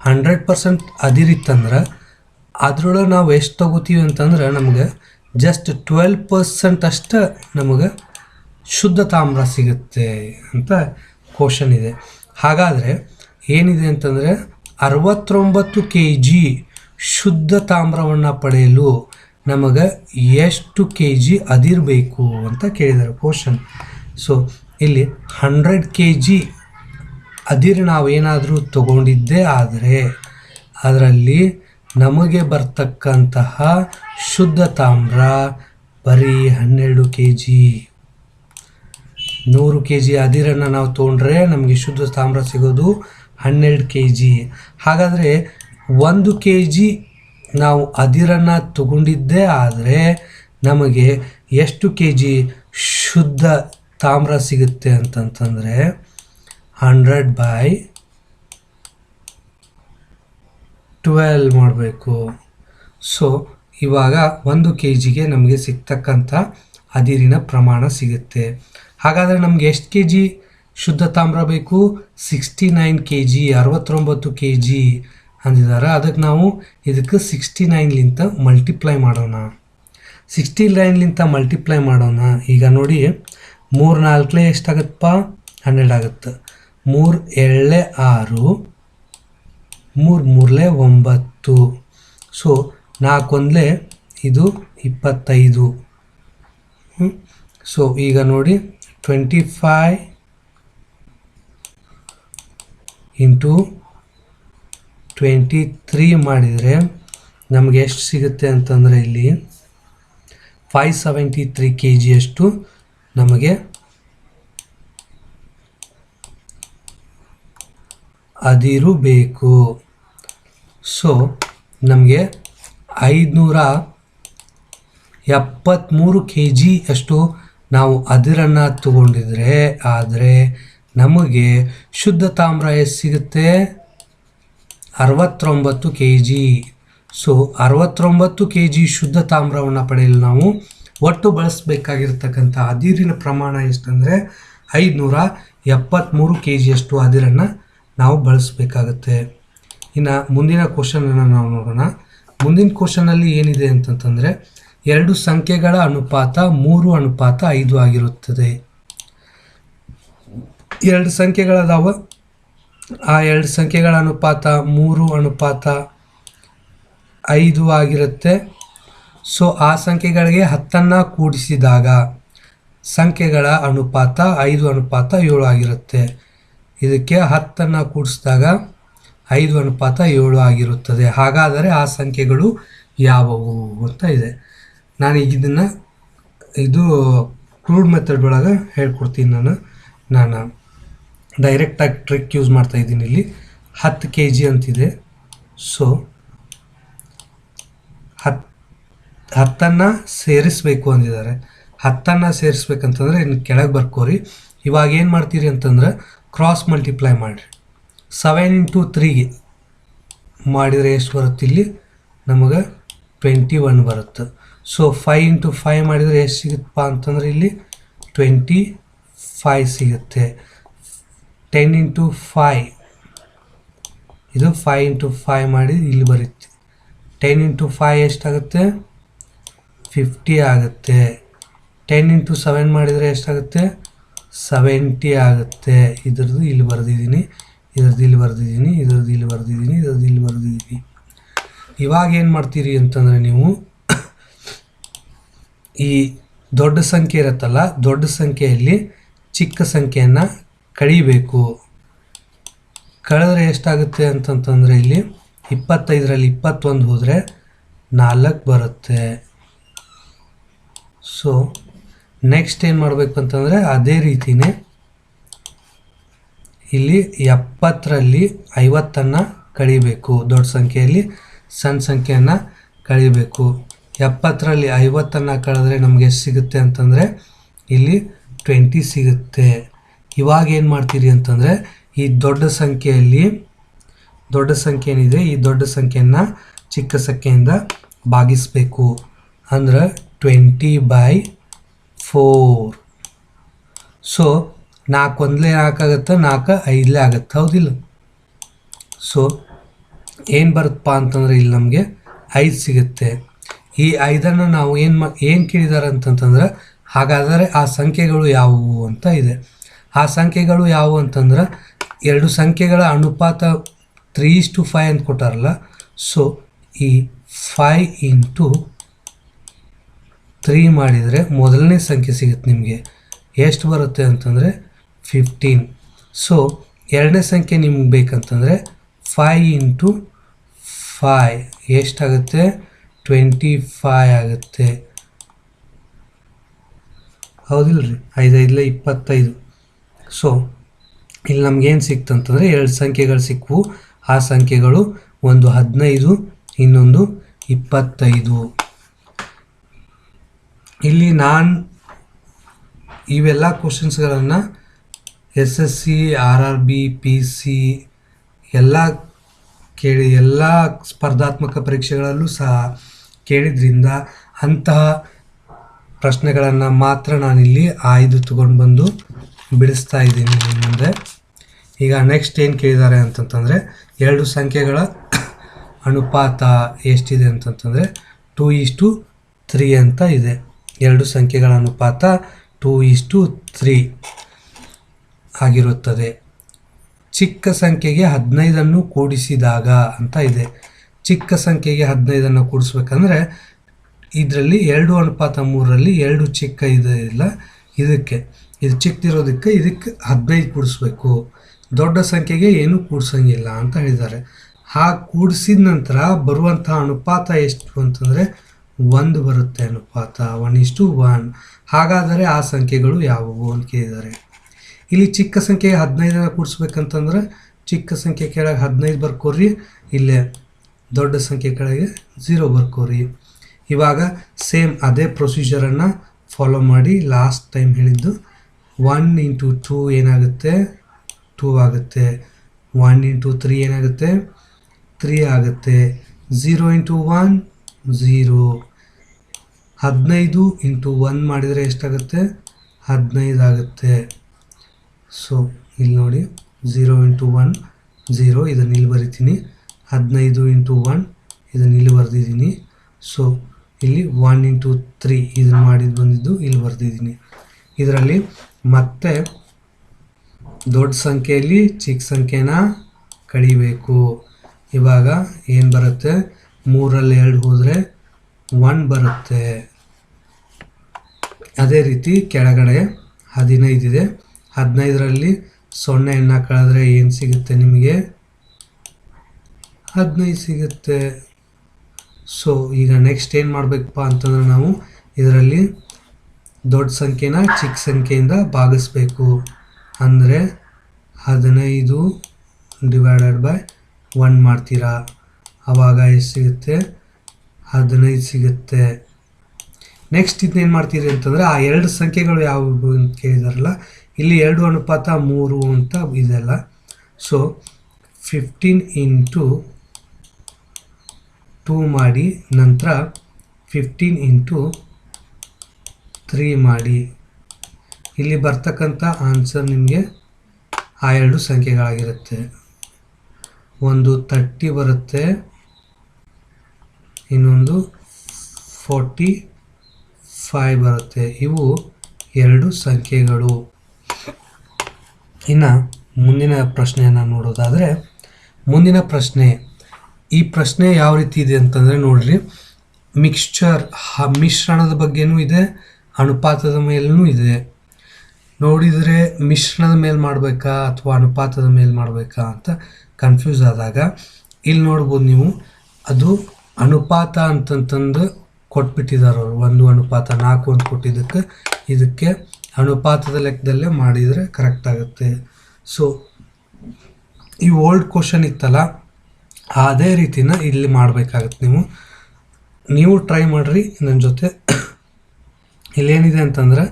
100% ಅದಿರಿತ್ತಂದ್ರೆ ಅದ್ರೊಳಗೆ ನಾವು ಎಷ್ಟು ತೊಗೋತೀವಿ ಅಂತಂದ್ರೆ ನಮಗೆ ಜಸ್ಟ್ 12% ಅಷ್ಟು ನಮಗೆ ಶುದ್ಧ ತಾಮ್ರ ಸಿಗುತ್ತೆ ಅಂತ ಕ್ವಶನ್ ಇದೆ. ಹಾಗಾದರೆ ಏನಿದೆ ಅಂತಂದರೆ 69 kg ಶುದ್ಧ ತಾಮ್ರವನ್ನು ಪಡೆಯಲು ನಮಗೆ ಎಷ್ಟು kg ಅದಿರಬೇಕು ಅಂತ ಕೇಳಿದ್ದಾರೆ ಕ್ವಶನ್. ಸೊ ಇಲ್ಲಿ 100 kg ಅದಿರು ನಾವೇನಾದರೂ ತಗೊಂಡಿದ್ದೇ ಆದರೆ ಅದರಲ್ಲಿ ನಮಗೆ ಬರ್ತಕ್ಕಂತಹ ಶುದ್ಧ ತಾಮ್ರ ಬರೀ 12 kg. 100 kg ಅದಿರನ್ನು ನಾವು ತೊಗೊಂಡ್ರೆ ನಮಗೆ ಶುದ್ಧ ತಾಮ್ರ ಸಿಗೋದು 12 kg. ಹಾಗಾದರೆ 1 kg ನಾವು ಅದಿರನ್ನು ತಗೊಂಡಿದ್ದೇ ಆದರೆ ನಮಗೆ ಎಷ್ಟು kg ಶುದ್ಧ ತಾಮ್ರ ಸಿಗುತ್ತೆ ಅಂತಂತಂದರೆ 100/12 ಮಾಡಬೇಕು. ಸೊ ಇವಾಗ 1 kgಗೆ ನಮಗೆ ಸಿಗ್ತಕ್ಕಂಥ ಅದಿರಿನ ಪ್ರಮಾಣ ಸಿಗುತ್ತೆ. ಹಾಗಾದರೆ ನಮಗೆ ಎಷ್ಟು kg ಶುದ್ಧ ತಾಮ್ರ ಬೇಕು? 69 kg, 69 kg ಅಂದಿದ್ದಾರೆ. ಅದಕ್ಕೆ ನಾವು ಇದಕ್ಕೆ 69ಲಿಂತ ಮಲ್ಟಿಪ್ಲೈ ಮಾಡೋಣ. 69ಲಿಂತ ಮಲ್ಟಿಪ್ಲೈ ಮಾಡೋಣ. ಈಗ ನೋಡಿ 3 4 ಎಷ್ಟಾಗತ್ತಪ್ಪ? 12 ಆಗುತ್ತೆ. 3 7 6, 3 3 9. ಸೊ 4 1 ಇದು 25. ಸೊ ಈಗ ನೋಡಿ 25 ಇಂಟು 23 ಮಾಡಿದರೆ ನಮಗೆ ಎಷ್ಟು ಸಿಗುತ್ತೆ ಅಂತಂದರೆ ಇಲ್ಲಿ 573 kg ಅಷ್ಟು ನಮಗೆ ಅದಿರು ಬೇಕು. ಸೊ ನಮಗೆ 573 kg ಅಷ್ಟು ನಾವು ಅದಿರನ್ನು ತಗೊಂಡಿದ್ರೆ ಆದರೆ ನಮಗೆ ಶುದ್ಧ ತಾಮ್ರ ಎಷ್ಟು ಸಿಗುತ್ತೆ? 69 kg. ಸೊ 69 kg ಶುದ್ಧ ತಾಮ್ರವನ್ನು ಪಡೆಯಲು ನಾವು ಒಟ್ಟು ಬಳಸಬೇಕಾಗಿರ್ತಕ್ಕಂಥ ಅದಿರಿನ ಪ್ರಮಾಣ ಎಷ್ಟಂದರೆ 573 kg ಅಷ್ಟು ಅದಿರನ್ನು ನಾವು ಬಳಸಬೇಕಾಗತ್ತೆ. ಇನ್ನು ಮುಂದಿನ ಕ್ವಶನನ್ನು ನಾವು ನೋಡೋಣ. ಮುಂದಿನ ಕ್ವಶನಲ್ಲಿ ಏನಿದೆ ಅಂತಂತಂದರೆ 2 ಸಂಖ್ಯೆಗಳ ಅನುಪಾತ 3:5 ಆಗಿರುತ್ತದೆ. 2 ಸಂಖ್ಯೆಗಳದಾವ. ಆ 2 ಸಂಖ್ಯೆಗಳ ಅನುಪಾತ 3:5 ಆಗಿರುತ್ತೆ. ಸೊ ಆ ಸಂಖ್ಯೆಗಳಿಗೆ 10 ಕೂಡಿಸಿದಾಗ ಸಂಖ್ಯೆಗಳ ಅನುಪಾತ 5:7 ಆಗಿರುತ್ತೆ. ಇದಕ್ಕೆ 10 ಕೂಡಿಸಿದಾಗ 5:7 ಆಗಿರುತ್ತದೆ. ಹಾಗಾದರೆ ಆ ಸಂಖ್ಯೆಗಳು ಯಾವುವು ಅಂತ ಇದೆ. ನಾನೀಗ ಇದನ್ನು ಇದು ಕ್ರೂಡ್ ಮೆಥಡ್ ಒಳಗೆ ಹೇಳ್ಕೊಡ್ತೀನಿ. ನಾನು ಡೈರೆಕ್ಟಾಗಿ ಟ್ರಿಕ್ ಯೂಸ್ ಮಾಡ್ತಾಯಿದ್ದೀನಿ. ಇಲ್ಲಿ 10 kg ಅಂತಿದೆ. ಸೊ 10 ಸೇರಿಸಬೇಕು ಅಂದಿದ್ದಾರೆ. 10 ಸೇರಿಸ್ಬೇಕಂತಂದರೆ ಇನ್ನು ಕೆಳಗೆ ಬರ್ಕೋರಿ. ಇವಾಗ ಏನು ಮಾಡ್ತೀರಿ ಅಂತಂದ್ರೆ ಕ್ರಾಸ್ ಮಲ್ಟಿಪ್ಲೈ ಮಾಡಿರಿ. 7 ಇಂಟು 3 ಮಾಡಿದರೆ ಎಷ್ಟು ಬರುತ್ತೆ? ಇಲ್ಲಿ ನಮಗೆ 21 ಬರುತ್ತೆ. ಸೊ 5 ಇಂಟು 5 ಮಾಡಿದರೆ ಎಷ್ಟು ಸಿಗುತ್ತಪ್ಪ ಅಂತಂದರೆ ಇಲ್ಲಿ 25 ಸಿಗುತ್ತೆ. 10 ಇಂಟು 5 ಇದು 5 ಇಂಟು 5 ಮಾಡಿ ಇಲ್ಲಿ ಬರುತ್ತೆ. 10 ಇಂಟು 5 ಎಷ್ಟಾಗುತ್ತೆ? 50 ಆಗುತ್ತೆ. 10 ಇಂಟು 7 ಮಾಡಿದರೆ ಎಷ್ಟಾಗುತ್ತೆ? 70 ಆಗುತ್ತೆ. ಇದ್ರದ್ದು ಇಲ್ಲಿ ಬರೆದಿದ್ದೀನಿ, ಇದ್ರದ್ದು ಇಲ್ಲಿ ಬರೆದಿದ್ದೀನಿ, ಇದ್ರದ್ದು ಇಲ್ಲಿ ಬರೆದಿದ್ದೀನಿ, ಇದ್ರದ್ದು ಇಲ್ಲಿ ಬರೆದಿದ್ದೀನಿ. ಇವಾಗ ಏನು ಮಾಡ್ತೀರಿ ಅಂತಂದರೆ ನೀವು ಈ ದೊಡ್ಡ ಸಂಖ್ಯೆ ಇರುತ್ತಲ್ಲ, ದೊಡ್ಡ ಸಂಖ್ಯೆಯಲ್ಲಿ ಚಿಕ್ಕ ಸಂಖ್ಯೆಯನ್ನು ಕಳಿಬೇಕು. ಕಳೆದ್ರೆ ಎಷ್ಟಾಗುತ್ತೆ ಅಂತಂತಂದರೆ ಇಲ್ಲಿ 25ರಲ್ಲಿ 21 ಹೋದರೆ 4 ಬರುತ್ತೆ. ಸೊ ನೆಕ್ಸ್ಟ್ ಏನು ಮಾಡಬೇಕು ಅಂತಂದರೆ ಅದೇ ರೀತಿಯೇ ಇಲ್ಲಿ 70ರಲ್ಲಿ 50 ಕಳಿಬೇಕು. ದೊಡ್ಡ ಸಂಖ್ಯೆಯಲ್ಲಿ ಸಣ್ಣ ಸಂಖ್ಯೆಯನ್ನು ಕಳಿಬೇಕು. 70ರಲ್ಲಿ 50 ಕಳೆದ್ರೆ ನಮಗೆ ಎಷ್ಟು ಸಿಗುತ್ತೆ ಅಂತಂದರೆ ಇಲ್ಲಿ 20 ಸಿಗುತ್ತೆ. ಇವಾಗ ಏನು ಮಾಡ್ತೀರಿ ಅಂತಂದರೆ ಈ ದೊಡ್ಡ ಸಂಖ್ಯೆಯಲ್ಲಿ ದೊಡ್ಡ ಸಂಖ್ಯೆ ಏನಿದೆ ಈ ದೊಡ್ಡ ಸಂಖ್ಯೆಯನ್ನು ಚಿಕ್ಕ ಸಂಖ್ಯೆಯಿಂದ ಭಾಗಿಸಬೇಕು. ಅಂದ್ರೆ 20/4. ಸೊ 4 1 4 ಆಗುತ್ತೆ, 4 5 ಆಗುತ್ತೆ, ಹೌದಿಲ್ಲ? ಸೊ ಏನು ಬರುತ್ತಪ್ಪ ಅಂತಂದರೆ ಇಲ್ಲಿ ನಮಗೆ 5 ಸಿಗುತ್ತೆ. ಈ 5ಅನ್ನು ನಾವು ಏನು ಕೇಳಿದ್ದಾರೆ ಅಂತಂತಂದ್ರೆ ಹಾಗಾದರೆ ಆ ಸಂಖ್ಯೆಗಳು ಯಾವುವು ಅಂತ ಇದೆ. ಆ ಸಂಖ್ಯೆಗಳು ಯಾವುವು ಅಂತಂದ್ರೆ ಎರಡು ಸಂಖ್ಯೆಗಳ ಅನುಪಾತ 3:5 ಅಂತ ಕೊಟ್ಟಾರಲ್ಲ. ಸೊ ಈ 5 × 3 ಮಾಡಿದರೆ ಮೊದಲನೇ ಸಂಖ್ಯೆ ಸಿಗುತ್ತೆ ನಿಮಗೆ. ಎಷ್ಟು ಬರುತ್ತೆ ಅಂತಂದರೆ 15. ಸೊ ಎರಡನೇ ಸಂಖ್ಯೆ ನಿಮ್ಗೆ ಬೇಕಂತಂದರೆ 5 × 5 ಎಷ್ಟಾಗುತ್ತೆ? 25 ಆಗುತ್ತೆ, ಹೌದಿಲ್ಲ ರೀ? 5 5 25. ಸೊ ಇಲ್ಲಿ ನಮಗೇನು ಸಿಕ್ತಂತಂದರೆ ಎರಡು ಸಂಖ್ಯೆಗಳು ಸಿಕ್ಕವು. ಆ ಸಂಖ್ಯೆಗಳು ಒಂದು 15, ಇನ್ನೊಂದು 25. ಇಲ್ಲಿ ನಾನು ಇವೆಲ್ಲ ಕ್ವಶನ್ಸ್ಗಳನ್ನು SSC RRB PC ಎಲ್ಲ ಸ್ಪರ್ಧಾತ್ಮಕ ಪರೀಕ್ಷೆಗಳಲ್ಲೂ ಸಹ ಕೇಳಿದ್ರಿಂದ ಅಂತಹ ಪ್ರಶ್ನೆಗಳನ್ನು ಮಾತ್ರ ನಾನಿಲ್ಲಿ ಆಯ್ದು ತಗೊಂಡು ಬಂದು ಬಿಡಿಸ್ತಾ ಇದ್ದೀನಿ ನಿಮ್ಮ ಮುಂದೆ. ಈಗ ನೆಕ್ಸ್ಟ್ ಏನು ಕೇಳಿದ್ದಾರೆ ಅಂತಂತಂದರೆ ಎರಡು ಸಂಖ್ಯೆಗಳ ಅನುಪಾತ ಎಷ್ಟಿದೆ ಅಂತಂತಂದರೆ 2:3 ಅಂತ ಇದೆ. ಎರಡು ಸಂಖ್ಯೆಗಳ ಅನುಪಾತ 2:3 ಆಗಿರುತ್ತದೆ. ಚಿಕ್ಕ ಸಂಖ್ಯೆಗೆ 15 ಕೂಡಿಸಿದಾಗ ಅಂತ ಇದೆ. ಚಿಕ್ಕ ಸಂಖ್ಯೆಗೆ 15 ಕೂಡಿಸ್ಬೇಕಂದ್ರೆ ಇದರಲ್ಲಿ 2:3ರಲ್ಲಿ 2 ಚಿಕ್ಕ ಇಲ್ಲ, ಇದು ಚಿಕ್ಕದಿರೋದಕ್ಕೆ ಇದಕ್ಕೆ 15 ಕೂಡಿಸ್ಬೇಕು. ದೊಡ್ಡ ಸಂಖ್ಯೆಗೆ ಏನೂ ಕೂಡಿಸಂಗಿಲ್ಲ ಅಂತ ಹೇಳಿದ್ದಾರೆ. ಹಾಗೆ ಕೂಡಿಸಿದ ನಂತರ ಬರುವಂತಹ ಅನುಪಾತ ಎಷ್ಟು ಅಂತಂದರೆ 1 ಬರುತ್ತೆ. ಅನುಪಾತ 1:1. ಹಾಗಾದರೆ ಆ ಸಂಖ್ಯೆಗಳು ಯಾವುವು ಅಂತ ಕೇಳಿದ್ದಾರೆ. ಇಲ್ಲಿ ಚಿಕ್ಕ ಸಂಖ್ಯೆಗೆ 15 ಕೂಡಿಸ್ಬೇಕಂತಂದ್ರೆ ಚಿಕ್ಕ ಸಂಖ್ಯೆ ಕೆಳಗೆ 15 ಬರ್ಕೋರಿ, ಇಲ್ಲೇ ದೊಡ್ಡ ಸಂಖ್ಯೆ ಕೆಳಗೆ 0 ಬರ್ಕೋರಿ. ಇವಾಗ ಸೇಮ್ ಅದೇ ಪ್ರೊಸೀಜರನ್ನು ಫಾಲೋ ಮಾಡಿ ಲಾಸ್ಟ್ ಟೈಮ್ ಹೇಳಿದ್ದು 1 × 2 ಏನಾಗುತ್ತೆ? 2 ಆಗುತ್ತೆ. 1 × 3 ಏನಾಗುತ್ತೆ? 3 ಆಗುತ್ತೆ. 0 × 1 0. 15 × 1 ಮಾಡಿದರೆ ಎಷ್ಟಾಗುತ್ತೆ? 15 ಆಗುತ್ತೆ. ಸೊ ಇಲ್ಲಿ ನೋಡಿ 0 × 1 0, ಇದನ್ನು ಇಲ್ಲಿ ಬರಿತೀನಿ. 15 × 1 ಇದನ್ನು ಇಲ್ಲಿ ಬರೆದಿದ್ದೀನಿ. ಸೊ ಇಲ್ಲಿ 1 × 3 ಇದನ್ನು ಬಂದಿದ್ದು ಇಲ್ಲಿ ಬರೆದಿದ್ದೀನಿ. ಇದರಲ್ಲಿ ಮತ್ತೆ ದೊಡ್ಡ ಸಂಖ್ಯೆಯಲ್ಲಿ ಚಿಕ್ಕ ಸಂಖ್ಯೆನ ಕಳಿಬೇಕು. ಇವಾಗ ಏನು ಬರುತ್ತೆ? 3ರಲ್ಲಿ 2 ಹೋದರೆ 1 ಬರುತ್ತೆ. ಅದೇ ರೀತಿ ಕೆಳಗಡೆ 15 ಇದೆ. 15ರಲ್ಲಿ 0 ಕಳೆದ್ರೆ ಏನು ಸಿಗುತ್ತೆ ನಿಮಗೆ? 15 ಸಿಗುತ್ತೆ. ಸೊ ಈಗ ನೆಕ್ಸ್ಟ್ ಏನು ಮಾಡಬೇಕಪ್ಪ ಅಂತಂದ್ರೆ ನಾವು ಇದರಲ್ಲಿ ದೊಡ್ಡ ಸಂಖ್ಯೆನ ಚಿಕ್ಕ ಸಂಖ್ಯೆಯಿಂದ ಭಾಗಿಸ್ಬೇಕು. ಅಂದರೆ 15 / 1 ಮಾಡ್ತೀರಾ, ಆವಾಗ ಎಷ್ಟು ಸಿಗುತ್ತೆ? 15 ಸಿಗುತ್ತೆ. ನೆಕ್ಸ್ಟ್ ಇದನ್ನೇನು ಮಾಡ್ತೀರಿ ಅಂತಂದರೆ ಆ ಎರಡು ಸಂಖ್ಯೆಗಳು ಯಾವುವು ಅಂತ ಕೇಳಿದಾರಲ್ಲ, ಇಲ್ಲಿ 2:3 ಅಂತ ಇದೆಲ್ಲ. ಸೊ 15 × 2 ಮಾಡಿ, ನಂತರ 15 × 3 ಮಾಡಿ. ಇಲ್ಲಿ ಬರ್ತಕ್ಕಂಥ ಆನ್ಸರ್ ನಿಮಗೆ ಆ ಎರಡು ಸಂಖ್ಯೆಗಳಾಗಿರುತ್ತೆ. ಒಂದು 30 ಬರುತ್ತೆ, ಇನ್ನೊಂದು 45 ಬರುತ್ತೆ. ಇವು ಎರಡು ಸಂಖ್ಯೆಗಳು. ಇನ್ನು ಮುಂದಿನ ಪ್ರಶ್ನೆಯನ್ನು ನೋಡೋದಾದರೆ, ಮುಂದಿನ ಪ್ರಶ್ನೆ, ಈ ಪ್ರಶ್ನೆ ಯಾವ ರೀತಿ ಇದೆ ಅಂತಂದರೆ ನೋಡ್ರಿ, ಮಿಶ್ರಣದ ಬಗ್ಗೆನೂ ಇದೆ, ಅನುಪಾತದ ಮೇಲೂ ಇದೆ. ನೋಡಿದರೆ ಮಿಶ್ರಣದ ಮೇಲೆ ಮಾಡಬೇಕಾ ಅಥವಾ ಅನುಪಾತದ ಮೇಲೆ ಮಾಡಬೇಕಾ ಅಂತ ಕನ್ಫ್ಯೂಸ್ ಆದಾಗ ಇಲ್ಲಿ ನೋಡ್ಬೋದು ನೀವು, ಅದು ಅನುಪಾತ ಅಂತಂತಂದು ಕೊಟ್ಬಿಟ್ಟಿದ್ದಾರೆ ಅವರು. 1:4 ಅಂತ ಕೊಟ್ಟಿದ್ದಕ್ಕೆ ಇದಕ್ಕೆ ಅನುಪಾತದ ಲೆಕ್ಕದಲ್ಲೇ ಮಾಡಿದರೆ ಕರೆಕ್ಟ್ ಆಗುತ್ತೆ. ಸೊ ಈ ಓಲ್ಡ್ ಕ್ವಶನ್ ಇತ್ತಲ್ಲ, ಅದೇ ರೀತಿನ ಇಲ್ಲಿ ಮಾಡಬೇಕಾಗತ್ತೆ. ನೀವು ಟ್ರೈ ಮಾಡಿರಿ ನನ್ನ ಜೊತೆ. ಇಲ್ಲೇನಿದೆ ಅಂತಂದ್ರೆ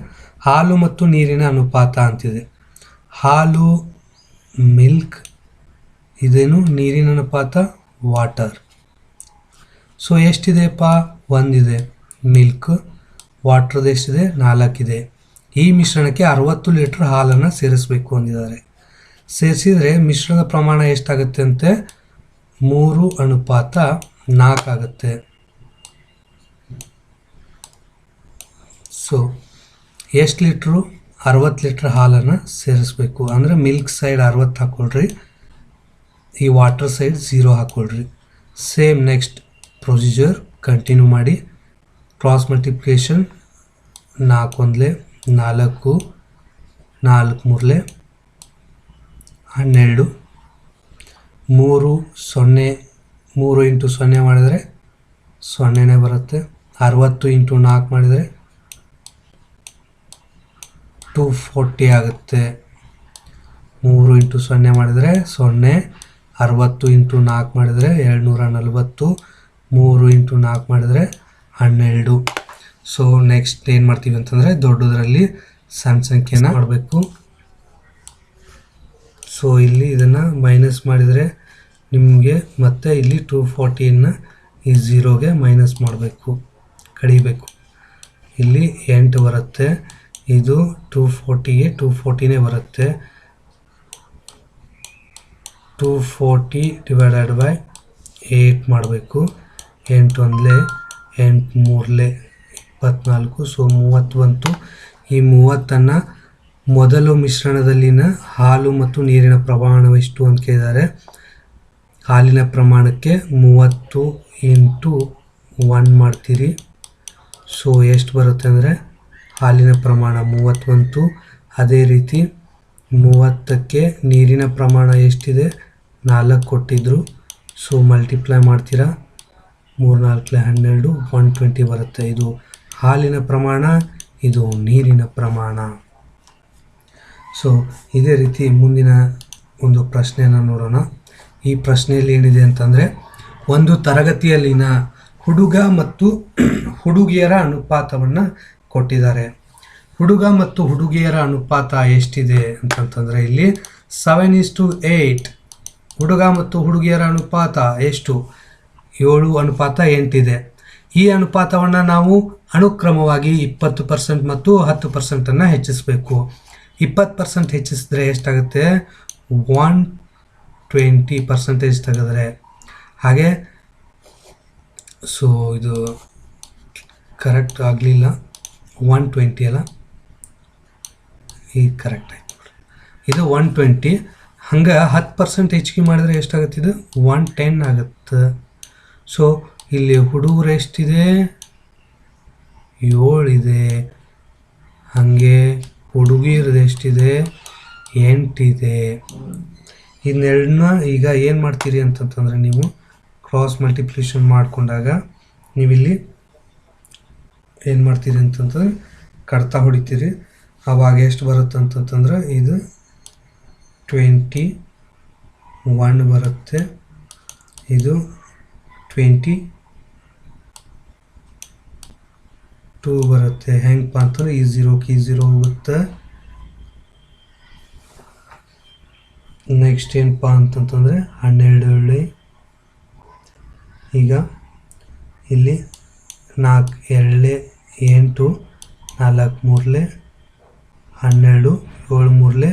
ಹಾಲು ಮತ್ತು ನೀರಿನ ಅನುಪಾತ ಅಂತಿದೆ. ಹಾಲು ಮಿಲ್ಕ್, ಇದೇನು ನೀರಿನ ಅನುಪಾತ ವಾಟರ್. ಸೊ ಎಷ್ಟಿದೆಪ್ಪ? 1 ಇದೆ. ಮಿಲ್ಕ್, ವಾಟ್ರದ್ದು ಎಷ್ಟಿದೆ? 4 ಇದೆ. ಈ ಮಿಶ್ರಣಕ್ಕೆ 60 ಲೀಟ್ರ್ ಹಾಲನ್ನು ಸೇರಿಸಬೇಕು ಅಂದಿದ್ದಾರೆ. ಸೇರಿಸಿದರೆ ಮಿಶ್ರಣದ ಪ್ರಮಾಣ ಎಷ್ಟಾಗುತ್ತೆ ಅಂತೆ? 3:4 ಆಗುತ್ತೆ. ಸೊ ಎಷ್ಟು ಲೀಟ್ರು? 60 ಲೀಟ್ರ್ ಹಾಲನ್ನು ಸೇರಿಸ್ಬೇಕು. ಅಂದರೆ ಮಿಲ್ಕ್ ಸೈಡ್ 60 ಹಾಕ್ಕೊಳ್ರಿ, ಈ ವಾಟರ್ ಸೈಡ್ 0 ಹಾಕ್ಕೊಳ್ರಿ. ಸೇಮ್ ನೆಕ್ಸ್ಟ್ ಪ್ರೊಸೀಜರ್ ಕಂಟಿನ್ಯೂ ಮಾಡಿ. ಕ್ರಾಸ್ ಮಲ್ಟಿಪ್ಲಿಕೇಶನ್ 4 1 4, 4 3 12, 3 0, 3 ಇಂಟು 0 ಮಾಡಿದರೆ 0ನೇ ಬರುತ್ತೆ. 60 ಇಂಟು 4 ಮಾಡಿದರೆ 240 ಆಗುತ್ತೆ. 3 ಇಂಟು 0 ಮಾಡಿದರೆ 0, 60 ಇಂಟು 4 ಮಾಡಿದರೆ 240, 3 ಇಂಟು 4 ಮಾಡಿದರೆ 12. ಸೊ ನೆಕ್ಸ್ಟ್ ಏನು ಮಾಡ್ತೀವಿ ಅಂತಂದರೆ ದೊಡ್ಡದರಲ್ಲಿ ಸಣ್ಣ ಸಂಖ್ಯೆನ ಮಾಡಬೇಕು. ಸೊ ಇಲ್ಲಿ ಇದನ್ನು ಮೈನಸ್ ಮಾಡಿದರೆ ನಿಮಗೆ ಮತ್ತೆ ಇಲ್ಲಿ 240ನ ಈ 0ಗೆ ಮೈನಸ್ ಮಾಡಬೇಕು, ಕಡಿಬೇಕು. ಇಲ್ಲಿ 8 ಬರುತ್ತೆ. ಇದು 240ಗೆ 240ನೇ ಬರುತ್ತೆ. 240 ಡಿವೈಡೆಡ್ ಬೈ 8 ಮಾಡಬೇಕು. 8 1 8 3 24. ಸೊ 30 ಬಂತು. ಈ 30ನ್ನು ಮೊದಲು ಮಿಶ್ರಣದಲ್ಲಿನ ಹಾಲು ಮತ್ತು ನೀರಿನ ಪ್ರಮಾಣವೆಷ್ಟು ಅಂತ ಕೇಳಿದ್ದಾರೆ. ಹಾಲಿನ ಪ್ರಮಾಣಕ್ಕೆ 30 ಇಂಟು 1 ಮಾಡ್ತೀರಿ. ಸೊ ಎಷ್ಟು ಬರುತ್ತೆ ಅಂದರೆ ಹಾಲಿನ ಪ್ರಮಾಣ 30 ಬಂತು. ಅದೇ ರೀತಿ 30ಕ್ಕೆ ನೀರಿನ ಪ್ರಮಾಣ ಎಷ್ಟಿದೆ? 4 ಕೊಟ್ಟಿದ್ರು. ಸೊ ಮಲ್ಟಿಪ್ಲೈ ಮಾಡ್ತೀರಾ. 3 4 12, 120 ಬರುತ್ತೆ. ಇದು ಹಾಲಿನ ಪ್ರಮಾಣ, ಇದು ನೀರಿನ ಪ್ರಮಾಣ. ಸೊ ಇದೇ ರೀತಿ ಮುಂದಿನ ಒಂದು ಪ್ರಶ್ನೆಯನ್ನು ನೋಡೋಣ. ಈ ಪ್ರಶ್ನೆಯಲ್ಲಿ ಏನಿದೆ ಅಂತಂದರೆ, ಒಂದು ತರಗತಿಯಲ್ಲಿನ ಹುಡುಗ ಮತ್ತು ಹುಡುಗಿಯರ ಅನುಪಾತವನ್ನು ಕೊಟ್ಟಿದ್ದಾರೆ. ಹುಡುಗ ಮತ್ತು ಹುಡುಗಿಯರ ಅನುಪಾತ ಎಷ್ಟಿದೆ ಅಂತಂತಂದರೆ ಇಲ್ಲಿ 7:8. ಹುಡುಗ ಮತ್ತು ಹುಡುಗಿಯರ ಅನುಪಾತ ಎಷ್ಟು? 7:8 ಇದೆ. ಈ ಅನುಪಾತವನ್ನು ನಾವು ಅನುಕ್ರಮವಾಗಿ 20% ಮತ್ತು 10% ಹೆಚ್ಚಿಸಬೇಕು. 20% ಹೆಚ್ಚಿಸಿದ್ರೆ ಎಷ್ಟಾಗುತ್ತೆ? 120% ತೆಗೆದ್ರೆ. ಹಾಗೆ ಸೊ ಇದು ಕರೆಕ್ಟ್ ಆಗಲಿಲ್ಲ, 120 ಅಲ್ಲ, ಈಗ ಕರೆಕ್ಟ್ ಆಯ್ತು. ಇದು 120. ಹಂಗೆ 10% ಹೆಚ್ಚಿಗೆ ಮಾಡಿದ್ರೆ ಎಷ್ಟಾಗುತ್ತೆ? ಇದು 110 ಆಗುತ್ತೆ. ಸೊ ಇಲ್ಲಿ ಹುಡುಗರು ಎಷ್ಟಿದೆ? 7 ಇದೆ. ಹಾಗೆ ಹುಡುಗಿಯರದು ಎಷ್ಟಿದೆ? 8 ಇದೆ. ಇದನ್ನೆರಡನ್ನ ಈಗ ಏನು ಮಾಡ್ತೀರಿ ಅಂತಂತಂದರೆ, ನೀವು ಕ್ರಾಸ್ ಮಲ್ಟಿಪ್ಲಿಕೇಶನ್ ಮಾಡಿಕೊಂಡಾಗ ನೀವಿಲ್ಲಿ ಏನು ಮಾಡ್ತೀರಿ ಅಂತಂತಂದ್ರೆ ಕಡ್ತಾ ಹೊಡಿತೀರಿ. ಆವಾಗ ಎಷ್ಟು ಬರುತ್ತೆ ಅಂತಂತಂದ್ರೆ ಇದು 21 ಬರುತ್ತೆ. ಇದು 22 ಬರುತ್ತೆ. ಹೆಂಗಪ್ಪ ಅಂತಂದ್ರೆ ಈ 0ಕ್ಕೆ 0 ಹೋಗುತ್ತೆ. ನೆಕ್ಸ್ಟ್ ಏನಪ್ಪ ಅಂತಂತಂದರೆ 12. ಈಗ ಇಲ್ಲಿ 4 2 8, 4 3 12, 7 3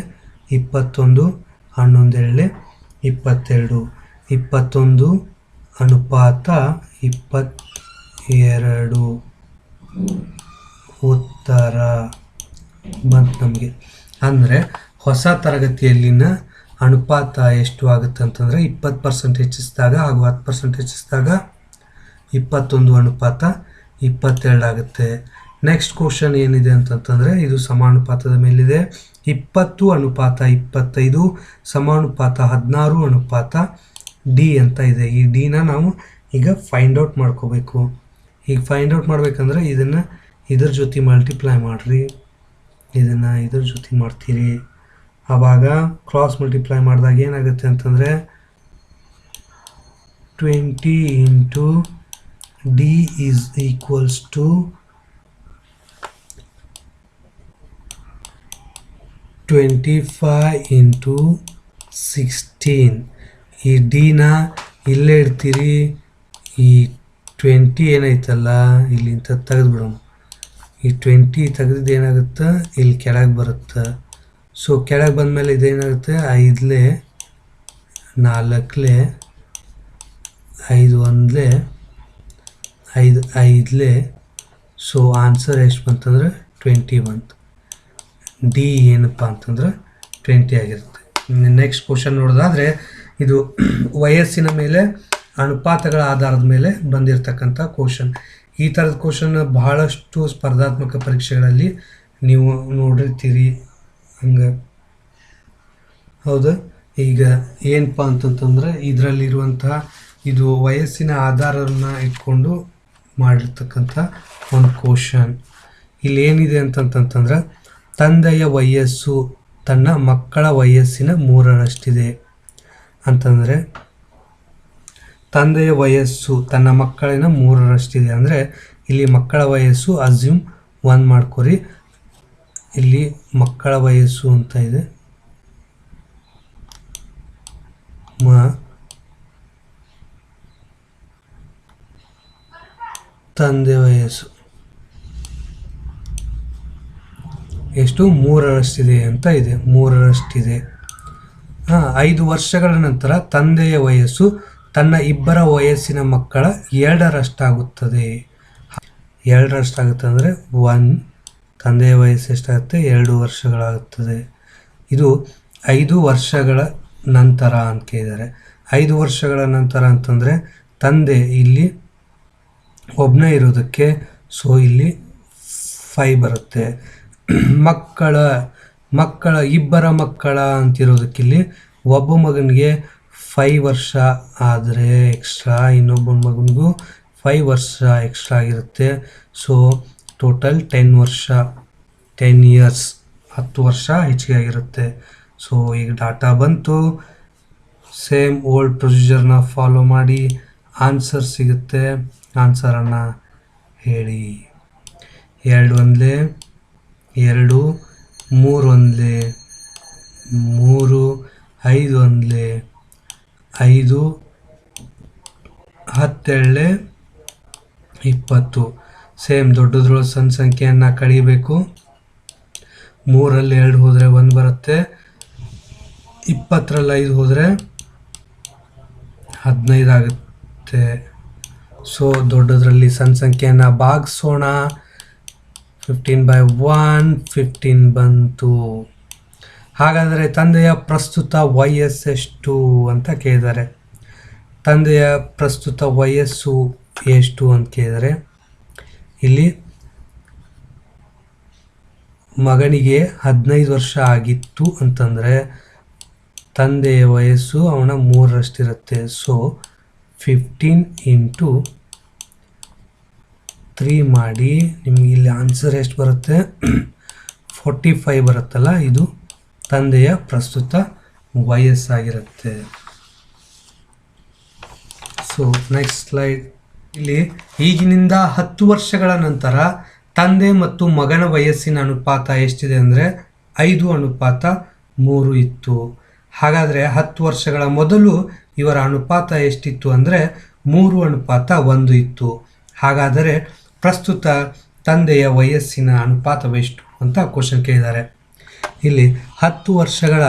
21, 11 22. 21 ಅನುಪಾತ 22 ಉತ್ತರ ಬಂತು ನಮಗೆ. ಅಂದರೆ ಹೊಸ ತರಗತಿಯಲ್ಲಿನ ಅನುಪಾತ ಎಷ್ಟು ಆಗುತ್ತೆ ಅಂತಂದರೆ 20% ಹೆಚ್ಚಿಸಿದಾಗ ಹಾಗೂ 10% ಹೆಚ್ಚಿಸಿದಾಗ 21 ಅನುಪಾತ 22 ಆಗುತ್ತೆ. ನೆಕ್ಸ್ಟ್ ಕ್ವಶನ್ ಏನಿದೆ ಅಂತಂತಂದರೆ ಇದು ಸಮಾನುಪಾತದ ಮೇಲಿದೆ. 20 ಅನುಪಾತ 25 ಸಮಾನುಪಾತ 16 ಅನುಪಾತ ಡಿ ಅಂತ ಇದೆ. ಈ ಡಿನ ನಾವು ಈಗ ಫೈಂಡ್ ಔಟ್ ಮಾಡ್ಕೋಬೇಕು. ಈಗ ಫೈಂಡ್ ಔಟ್ ಮಾಡ್ಬೇಕಂದ್ರೆ ಇದನ್ನು ಇದ್ರ ಜೊತೆ ಮಲ್ಟಿಪ್ಲೈ ಮಾಡಿರಿ, ಇದನ್ನು ಇದ್ರ ಜೊತೆ ಮಾಡ್ತೀರಿ. ಆವಾಗ ಕ್ರಾಸ್ ಮಲ್ಟಿಪ್ಲೈ ಮಾಡಿದಾಗ ಏನಾಗುತ್ತೆ ಅಂತಂದರೆ 20 into D is equals to 25 into 16. ಈ ಡಿನ ಇಲ್ಲೇ ಇಡ್ತೀರಿ, ಈ 20 ಏನೈತಲ್ಲ ಇಲ್ಲಿಂದ ತೆಗೆದುಬಿಡೋಣ. ಈ 20 ತೆಗೆದಿದ್ದು ಏನಾಗುತ್ತೆ, ಇಲ್ಲಿ ಕೆಳಗೆ ಬರುತ್ತೆ. ಸೊ ಕೆಳಗೆ ಬಂದಮೇಲೆ ಇದೇನಾಗುತ್ತೆ, 5 4 5 1 5 5. ಸೊ ಆನ್ಸರ್ ಎಷ್ಟು ಬಂತಂದ್ರೆ 20 ಬಂತು. ಡಿ ಏನಪ್ಪ ಅಂತಂದ್ರೆ 20 ಆಗಿರುತ್ತೆ. ನೆಕ್ಸ್ಟ್ ಕ್ವಶನ್ ನೋಡೋದಾದರೆ ಇದು ವಯಸ್ಸಿನ ಮೇಲೆ ಅನುಪಾತಗಳ ಆಧಾರದ ಮೇಲೆ ಬಂದಿರತಕ್ಕಂಥ ಕ್ವಶನ್. ಈ ಥರದ ಕ್ವಶನ್ ಬಹಳಷ್ಟು ಸ್ಪರ್ಧಾತ್ಮಕ ಪರೀಕ್ಷೆಗಳಲ್ಲಿ ನೀವು ನೋಡಿರ್ತೀರಿ. ಹಂಗೆ ಹೌದಾ. ಈಗ ಏನಪ್ಪ ಅಂತಂತಂದ್ರೆ ಇದರಲ್ಲಿರುವಂತಹ ಇದು ವಯಸ್ಸಿನ ಆಧಾರವನ್ನು ಇಟ್ಕೊಂಡು ಮಾಡಿರ್ತಕ್ಕಂಥ ಒಂದು ಕ್ವಶನ್. ಇಲ್ಲಿ ಏನಿದೆ ಅಂತಂತಂದ್ರೆ ತಂದೆಯ ವಯಸ್ಸು ತನ್ನ ಮಕ್ಕಳ ವಯಸ್ಸಿನ 3ರಷ್ಟಿದೆ ಅಂತಂದರೆ, ತಂದೆಯ ವಯಸ್ಸು ತನ್ನ ಮಕ್ಕಳಿನ 3ರಷ್ಟಿದೆ ಅಂದರೆ ಇಲ್ಲಿ ಮಕ್ಕಳ ವಯಸ್ಸು ಅಸ್ಯೂಮ್ 1 ಮಾಡ್ಕೊರಿ. ಇಲ್ಲಿ ಮಕ್ಕಳ ವಯಸ್ಸು ಅಂತ ಇದೆ, ತಂದೆ ವಯಸ್ಸು ಎಷ್ಟು 3ರಷ್ಟಿದೆ ಅಂತ ಇದೆ, 3ರಷ್ಟಿದೆ. 5 ವರ್ಷಗಳ ನಂತರ ತಂದೆಯ ವಯಸ್ಸು ತನ್ನ ಇಬ್ಬರ ವಯಸ್ಸಿನ ಮಕ್ಕಳ 2ರಷ್ಟಾಗುತ್ತದೆ. 2ರಷ್ಟಾಗುತ್ತೆ ಅಂದರೆ 1, ತಂದೆಯ ವಯಸ್ಸು ಎಷ್ಟಾಗುತ್ತೆ 2 ವರ್ಷಗಳಾಗುತ್ತದೆ. ಇದು 5 ವರ್ಷಗಳ ನಂತರ ಅಂತ ಕೇಳಿದ್ದಾರೆ. 5 ವರ್ಷಗಳ ನಂತರ ಅಂತಂದರೆ ತಂದೆ ಇಲ್ಲಿ ಒಬ್ಬನೇ ಇರೋದಕ್ಕೆ ಸೊ ಇಲ್ಲಿ 5 ಬರುತ್ತೆ. ಇಬ್ಬರ ಮಕ್ಕಳ ಅಂತಿರೋದಕ್ಕೆ ಇಲ್ಲಿ ಒಬ್ಬ ಮಗನಿಗೆ 5 ವರ್ಷ ಆದರೆ ಎಕ್ಸ್ಟ್ರಾ, ಇನ್ನೊಬ್ಬ ಮಗನಿಗೂ 5 ವರ್ಷ ಎಕ್ಸ್ಟ್ರಾ ಆಗಿರುತ್ತೆ. ಸೊ ಟೋಟಲ್ 10 ವರ್ಷ, 10 ಇಯರ್ಸ್, 10 ವರ್ಷ ಹೆಚ್ಚಿಗೆ ಆಗಿರುತ್ತೆ. ಸೊ ಈಗ ಡಾಟಾ ಬಂತು, ಸೇಮ್ ಓಲ್ಡ್ ಪ್ರೊಸೀಜರ್ನ ಫಾಲೋ ಮಾಡಿ ಆನ್ಸರ್ ಸಿಗುತ್ತೆ. ಆನ್ಸರನ್ನು ಹೇಳಿ. 2 1 2, 3 1 3, 5 1 5, 10 20. ಸೇಮ್ ದೊಡ್ಡದ್ರೊಳಗೆ ಸಣ್ಣ ಸಂಖ್ಯೆಯನ್ನು ಕಳಿಬೇಕು. 3ರಲ್ಲಿ 2 ಹೋದರೆ 1 ಬರುತ್ತೆ. 20ರಲ್ಲಿ 5 ಹೋದರೆ 15 ಆಗುತ್ತೆ. ಸೊ ದೊಡ್ಡದ್ರಲ್ಲಿ ಸಣ್ಣ ಸಂಖ್ಯೆಯನ್ನು ಭಾಗಿಸೋಣ. 15/1 15 ಬಂತು. ಹಾಗಾದರೆ ತಂದೆಯ ಪ್ರಸ್ತುತ ವಯಸ್ಸೆಷ್ಟು ಅಂತ ಕೇಳಿದ್ದಾರೆ. ತಂದೆಯ ಪ್ರಸ್ತುತ ವಯಸ್ಸು ಎಷ್ಟು ಅಂತ ಕೇಳಿದರೆ ಇಲ್ಲಿ ಮಗನಿಗೆ 15 ವರ್ಷ ಆಗಿತ್ತು ಅಂತಂದರೆ ತಂದೆಯ ವಯಸ್ಸು ಅವನ 3ರಷ್ಟಿರುತ್ತೆ. ಸೊ 15 into 3 ಮಾಡಿ ನಿಮಗೆ ಇಲ್ಲಿ ಆನ್ಸರ್ ಎಷ್ಟು ಬರುತ್ತೆ 45 ಬರುತ್ತಲ್ಲ, ಇದು ತಂದೆಯ ಪ್ರಸ್ತುತ ವಯಸ್ಸಾಗಿರುತ್ತೆ. So next slide. ಇಲ್ಲಿ ಈಗಿನಿಂದ 10 ವರ್ಷಗಳ ನಂತರ ತಂದೆ ಮತ್ತು ಮಗನ ವಯಸ್ಸಿನ ಅನುಪಾತ ಎಷ್ಟಿದೆ ಅಂದರೆ 5:3 ಇತ್ತು. ಹಾಗಾದರೆ 10 ವರ್ಷಗಳ ಮೊದಲು ಇವರ ಅನುಪಾತ ಎಷ್ಟಿತ್ತು ಅಂದರೆ 3:1 ಇತ್ತು. ಹಾಗಾದರೆ ಪ್ರಸ್ತುತ ತಂದೆಯ ವಯಸ್ಸಿನ ಅನುಪಾತವೆಷ್ಟು ಅಂತ ಕ್ವಶನ್ ಕೇಳಿದ್ದಾರೆ. ಇಲ್ಲಿ 10 ವರ್ಷಗಳ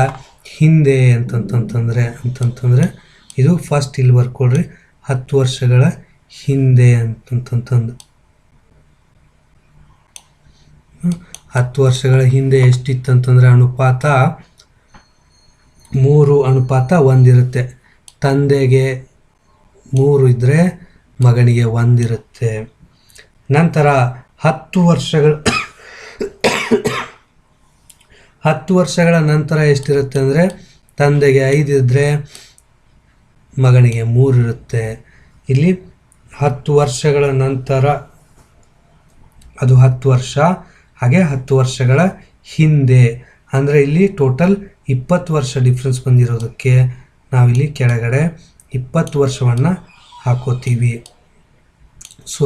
ಹಿಂದೆ ಅಂತಂತಂದರೆ ಇದು ಫಸ್ಟ್ ಇಲ್ಲಿ ಬರ್ಕೊಳ್ರಿ. 10 ವರ್ಷಗಳ ಹಿಂದೆ ಅಂತಂತಂದು 10 ವರ್ಷಗಳ ಹಿಂದೆ ಎಷ್ಟಿತ್ತಂತಂದರೆ ಅನುಪಾತ 3:1 ಇರುತ್ತೆ. ತಂದೆಗೆ 3 ಇದ್ದರೆ ಮಗನಿಗೆ 1 ಇರುತ್ತೆ. ನಂತರ 10 ವರ್ಷಗಳ ನಂತರ ಎಷ್ಟಿರುತ್ತೆ ಅಂದರೆ ತಂದೆಗೆ 5 ಇದ್ದರೆ ಮಗನಿಗೆ 3 ಇರುತ್ತೆ. ಇಲ್ಲಿ 10 ವರ್ಷಗಳ ನಂತರ ಅದು 10 ವರ್ಷ, ಹಾಗೆ 10 ವರ್ಷಗಳ ಹಿಂದೆ ಅಂದರೆ ಇಲ್ಲಿ ಟೋಟಲ್ 20 ವರ್ಷ ಡಿಫ್ರೆನ್ಸ್ ಬಂದಿರೋದಕ್ಕೆ ನಾವಿಲ್ಲಿ ಕೆಳಗಡೆ 20 ವರ್ಷವನ್ನು ಹಾಕೋತೀವಿ. ಸೊ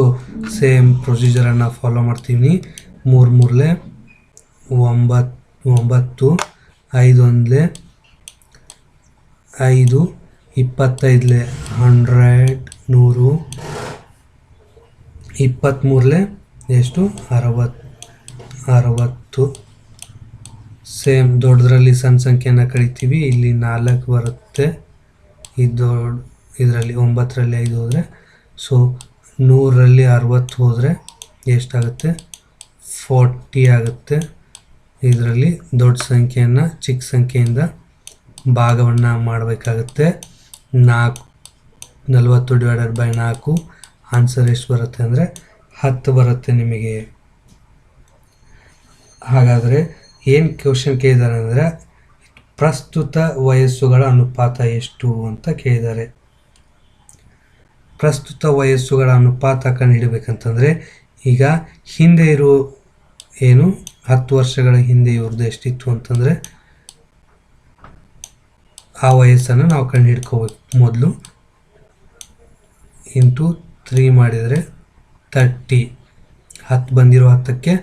ಸೇಮ್ ಪ್ರೊಸೀಜರನ್ನು ಫಾಲೋ ಮಾಡ್ತೀವಿ. 3 3 9 9 5 1 5 25 100 100 23 ಎಷ್ಟು 60 ಸೇಮ್ ದೊಡ್ಡದ್ರಲ್ಲಿ ಸಣ್ಣ ಸಂಖ್ಯೆಯನ್ನು ಕಳಿತೀವಿ. ಇಲ್ಲಿ 4 ಬರುತ್ತೆ. ಇದು ಇದರಲ್ಲಿ 9ರಲ್ಲಿ 5 ಹೋದರೆ, ಸೊ 100ರಲ್ಲಿ 60 ಹೋದರೆ ಎಷ್ಟಾಗುತ್ತೆ 40 ಆಗುತ್ತೆ. ಇದರಲ್ಲಿ ದೊಡ್ಡ ಸಂಖ್ಯೆಯನ್ನು ಚಿಕ್ಕ ಸಂಖ್ಯೆಯಿಂದ ಭಾಗವನ್ನು ಮಾಡಬೇಕಾಗುತ್ತೆ. 40 ಡಿವೈಡೆಡ್ ಬೈ 4 ಆನ್ಸರ್ ಎಷ್ಟು ಬರುತ್ತೆ ಅಂದರೆ 10 ಬರುತ್ತೆ ನಿಮಗೆ. ಹಾಗಾದರೆ ಏನು ಕ್ವಶನ್ ಕೇಳಿದ್ದಾರೆ ಅಂದರೆ ಪ್ರಸ್ತುತ ವಯಸ್ಸುಗಳ ಅನುಪಾತ ಎಷ್ಟು ಅಂತ ಕೇಳಿದ್ದಾರೆ. ಪ್ರಸ್ತುತ ವಯಸ್ಸುಗಳ ಅನುಪಾತ ಕಂಡುಹಿಡಬೇಕಂತಂದರೆ ಈಗ ಹಿಂದೆ ಇರೋ ಏನು 10 ವರ್ಷಗಳ ಹಿಂದೆ ಇವ್ರದ್ದು ಎಷ್ಟಿತ್ತು ಅಂತಂದರೆ ಆ ವಯಸ್ಸನ್ನು ನಾವು ಕಂಡುಹಿಡ್ಕೋಬೇಕು. ಮೊದಲು ಇಂಟು 3 ಮಾಡಿದರೆ 30. 10 ಬಂದಿರೋ 10ಕ್ಕೆ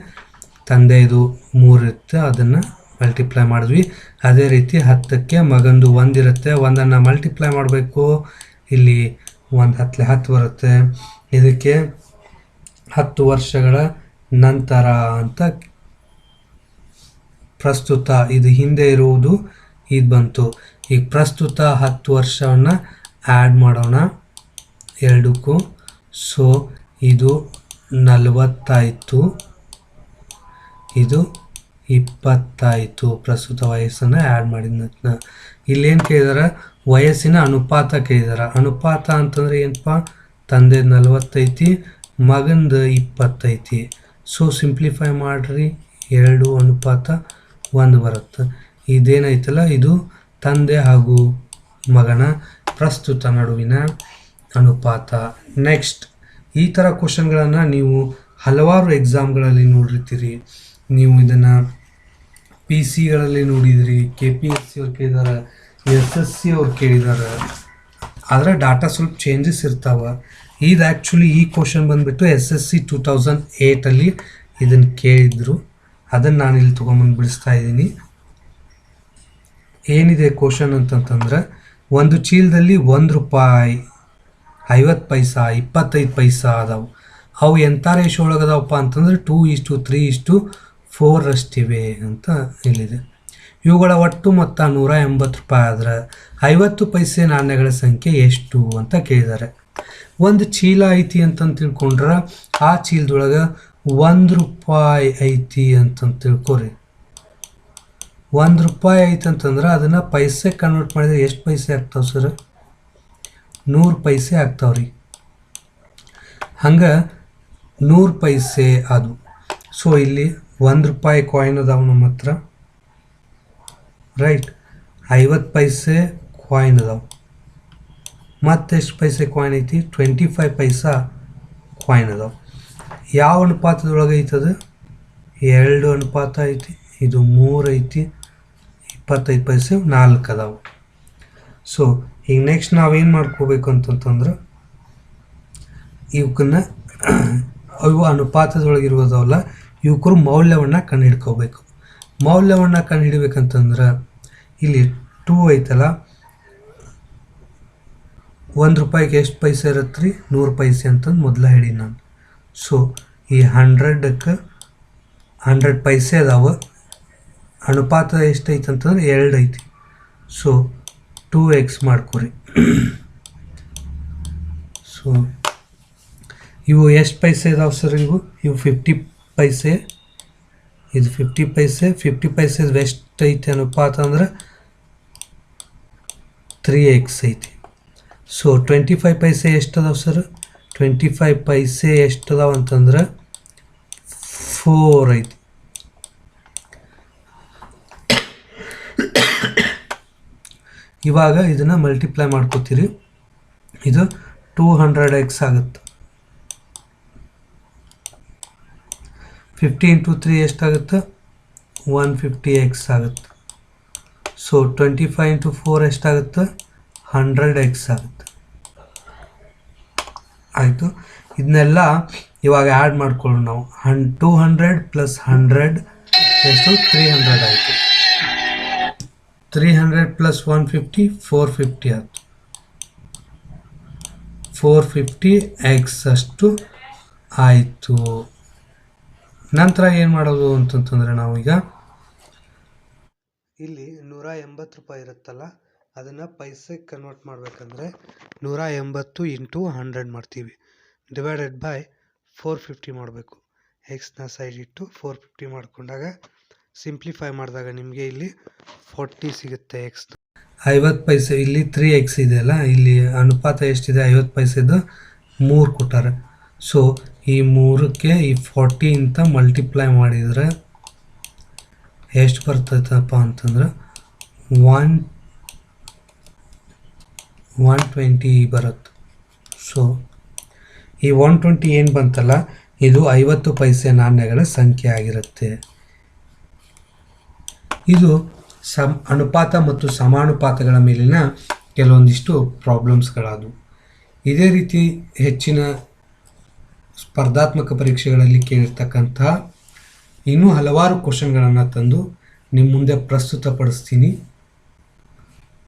ತಂದೆದು 3 ಇರುತ್ತೆ, ಅದನ್ನು ಮಲ್ಟಿಪ್ಲೈ ಮಾಡಿದ್ವಿ. ಅದೇ ರೀತಿ 10ಕ್ಕೆ ಮಗಂದು 1 ಇರುತ್ತೆ, 1ಅನ್ನು ಮಲ್ಟಿಪ್ಲೈ ಮಾಡಬೇಕು. ಇಲ್ಲಿ 1 10 10 ಬರುತ್ತೆ. ಇದಕ್ಕೆ 10 ವರ್ಷಗಳ ನಂತರ ಅಂತ ಪ್ರಸ್ತುತ ಇದು ಹಿಂದೆ ಇರುವುದು ಇದು ಬಂತು. ಈಗ ಪ್ರಸ್ತುತ 10 ವರ್ಷವನ್ನು ಆ್ಯಡ್ ಮಾಡೋಣ ಎರಡಕ್ಕೂ. ಸೊ ಇದು 40 ಆಯಿತು, ಇದು 20 ಆಯಿತು. ಪ್ರಸ್ತುತ ವಯಸ್ಸನ್ನು ಆ್ಯಡ್ ಮಾಡಿದ ನಂತರ ಇಲ್ಲೇನು ಕೇಳಿದಾರೆ ವಯಸ್ಸಿನ ಅನುಪಾತ ಕೇಳಿದಾರೆ. ಅನುಪಾತ ಅಂತಂದರೆ ಏನಪ್ಪ, ತಂದೆ 40 ಐತಿ, ಮಗಂದು 20 ಐತಿ. ಸೊ ಸಿಂಪ್ಲಿಫೈ ಮಾಡಿರಿ, 2:1 ಬರುತ್ತೆ. ಇದೇನೈತಲ್ಲ ಇದು ತಂದೆ ಹಾಗೂ ಮಗನ ಪ್ರಸ್ತುತ ನಡುವಿನ ಅನುಪಾತ. ನೆಕ್ಸ್ಟ್ ಈ ಥರ ಕ್ವಶನ್ಗಳನ್ನು ನೀವು ಹಲವಾರು ಎಕ್ಸಾಮ್ಗಳಲ್ಲಿ ನೋಡಿರ್ತೀರಿ. ನೀವು ಇದನ್ನು PC ನೋಡಿದಿರಿ, KPSC ಅವ್ರು ಕೇಳಿದಾರೆ, SSC ಅವ್ರು ಕೇಳಿದ್ದಾರೆ. ಆದರೆ ಡಾಟಾ ಸ್ವಲ್ಪ ಚೇಂಜಸ್ ಇರ್ತಾವೆ. ಇದು ಆ್ಯಕ್ಚುಲಿ ಈ ಕ್ವಶನ್ ಬಂದುಬಿಟ್ಟು SSC 2008 ಇದನ್ನು ಕೇಳಿದ್ರು. ಅದನ್ನು ನಾನು ಇಲ್ಲಿ ತೊಗೊಂಬಂದು ಬಿಡಿಸ್ತಾ ಇದ್ದೀನಿ. ಏನಿದೆ ಕ್ವಶನ್ ಅಂತಂತಂದ್ರೆ ಒಂದು ಚೀಲದಲ್ಲಿ ₹1, 50 ಪೈಸಾ, 25 ಪೈಸಾ ಅದಾವೆ. ಅವು ಎಂಥ ರೇಷೋ ಒಳಗದಾವಪ್ಪ ಅಂತಂದ್ರೆ 2:3:4 ಅಷ್ಟಿವೆ ಅಂತ ಇಲ್ಲಿದೆ. ಇವುಗಳ ಒಟ್ಟು ಮೊತ್ತ ₹180 ಆದರೆ 50 ಪೈಸೆ ನಾಣ್ಯಗಳ ಸಂಖ್ಯೆ ಎಷ್ಟು ಅಂತ ಕೇಳಿದ್ದಾರೆ. ಒಂದು ಚೀಲ ಐತಿ ಅಂತಂದು ತಿಳ್ಕೊಂಡ್ರೆ ಆ ಚೀಲದೊಳಗೆ ₹1 ಐತಿ ಅಂತಂದು ತಿಳ್ಕೊರಿ. ₹1 ಐತಿ ಅಂತಂದ್ರೆ ಅದನ್ನು ಪೈಸೆ ಕನ್ವರ್ಟ್ ಮಾಡಿದರೆ ಎಷ್ಟು ಪೈಸೆ ಆಗ್ತಾವೆ ಸರ್? 100 ಪೈಸೆ ಆಗ್ತಾವ್ರಿ. ಹಂಗೆ 100 ಪೈಸೆ ಅದು. ಸೊ ಇಲ್ಲಿ ₹1 ಕಾಯಿನ್ ಅದಾವ ನಮ್ಮ ಹತ್ರ, ರೈಟ್. 50 ಪೈಸೆ ಕಾಯಿನ್ ಅದಾವ. ಮತ್ತೆಷ್ಟು ಪೈಸೆ ಕಾಯಿನ್ ಐತಿ? 25 ಪೈಸಾ ಕಾಯಿನ್ ಅದಾವ. ಯಾವ ಅನುಪಾತದೊಳಗೆ ಐತದು? 2 ಅನುಪಾತ ಐತಿ. ಇದು 3 ಐತಿ. 25 ಪೈಸೆ 4 ಅದಾವ. ಸೊ ಈಗ ನೆಕ್ಸ್ಟ್ ನಾವೇನು ಮಾಡ್ಕೋಬೇಕು ಅಂತಂತಂದ್ರೆ ಇವಕ್ಕನ್ನು ಅವು ಅನುಪಾತದೊಳಗಿರುವುದವಲ್ಲ, ಇವಕ್ಕರು ಮೌಲ್ಯವನ್ನು ಕಂಡುಹಿಡ್ಕೋಬೇಕು. ಮೌಲ್ಯವನ್ನು ಕಂಡುಹಿಡ್ಬೇಕಂತಂದ್ರೆ ಇಲ್ಲಿ 2 ಐತಲ್ಲ, ₹1 ಎಷ್ಟು ಪೈಸೆ ಇರುತ್ತೆ ರೀ? 100 ಪೈಸೆ ಅಂತಂದು ಮೊದಲ ಹೇಳಿ ನಾನು. ಸೊ ಈ 100ಕ್ಕೆ 100 ಪೈಸೆ ಅದಾವ. ಅನುಪಾತ ಎಷ್ಟೈತೆ ಅಂತಂದ್ರೆ 2 ಐತಿ. ಸೊ 2x ಮಾಡ್ಕೊರಿ. ಸೊ ಇವು ಎಷ್ಟು ಪೈಸೆ ಇದಾವೆ ಸರ್? ಇವು 50 ಪೈಸೆ. ಇದು 50 ಪೈಸೆ. 50 ಪೈಸೆ ಎಷ್ಟು ಐತಿ ಅನುಪಾತ ಅಂದ್ರೆ 3x ಐತಿ. ಸೊ 25 ಪೈಸೆ ಎಷ್ಟು ಅದಾವೆ ಸರ್? 25 ಪೈಸೆ ಎಷ್ಟು ಅದಾವ ಅಂತಂದ್ರೆ 4 ಐತಿ. ಇವಾಗ ಇದನ್ನು ಮಲ್ಟಿಪ್ಲೈ ಮಾಡ್ಕೋತೀರಿ. ಇದು 200x ಆಗುತ್ತೆ. 50 × 3 ಎಷ್ಟಾಗುತ್ತೆ? 150x ಆಗುತ್ತೆ. ಸೊ 25 × 4 ಎಷ್ಟಾಗುತ್ತೆ? 100x ಆಗುತ್ತೆ. ಆಯಿತು. ಇದನ್ನೆಲ್ಲ ಇವಾಗ ಆ್ಯಡ್ ಮಾಡ್ಕೊಳ್ಳೋಣ ನಾವು. 200 + 100 ಎಷ್ಟು 300 ಆಯಿತು. 300 + 150 450 ಆಯಿತು. 450x ಅಷ್ಟು ಆಯಿತು. ನಂತರ ಏನು ಮಾಡೋದು ಅಂತಂತಂದರೆ ನಾವೀಗ ಇಲ್ಲಿ 180 ರೂಪಾಯಿ ಇರುತ್ತಲ್ಲ, ಅದನ್ನು ಪೈಸೆಗೆ ಕನ್ವರ್ಟ್ ಮಾಡಬೇಕಂದ್ರೆ 180 × 100 ಮಾಡ್ತೀವಿ, ಡಿವೈಡೆಡ್ ಬೈ 450 ಮಾಡಬೇಕು. ಎಕ್ಸ್ನ ಸೈಡ್ ಇಟ್ಟು 450 ಮಾಡಿಕೊಂಡಾಗ ಸಿಂಪ್ಲಿಫೈ ಮಾಡಿದಾಗ ನಿಮಗೆ ಇಲ್ಲಿ 40 ಸಿಗುತ್ತೆ. ಎಕ್ಸ್ 50 ಪೈಸೆ, ಇಲ್ಲಿ 3x ಇದೆಯಲ್ಲ, ಇಲ್ಲಿ ಅನುಪಾತ ಎಷ್ಟಿದೆ 50 ಪೈಸೆದು 3 ಕೊಟ್ಟಾರೆ. ಸೊ ಈ 3ಕ್ಕೆ ಈ 40 ಅಂತ ಮಲ್ಟಿಪ್ಲೈ ಮಾಡಿದರೆ ಎಷ್ಟು ಬರ್ತೈತಪ್ಪ ಅಂತಂದ್ರೆ 120 ಬರುತ್ತೆ. ಸೊ ಈ 120 ಏನು ಬಂತಲ್ಲ, ಇದು 50 ಪೈಸೆ ನಾಣ್ಯಗಳ ಸಂಖ್ಯೆ ಆಗಿರುತ್ತೆ. ಇದು ಅನುಪಾತ ಮತ್ತು ಸಮಾನುಪಾತಗಳ ಮೇಲಿನ ಕೆಲವೊಂದಿಷ್ಟು ಪ್ರಾಬ್ಲಮ್ಸ್ಗಳಾದವು. ಇದೇ ರೀತಿ ಹೆಚ್ಚಿನ ಸ್ಪರ್ಧಾತ್ಮಕ ಪರೀಕ್ಷೆಗಳಲ್ಲಿ ಕೇಳಿರ್ತಕ್ಕಂತಹ ಇನ್ನೂ ಹಲವಾರು ಕ್ವಶನ್ಗಳನ್ನು ತಂದು ನಿಮ್ಮ ಮುಂದೆ ಪ್ರಸ್ತುತಪಡಿಸ್ತೀನಿ.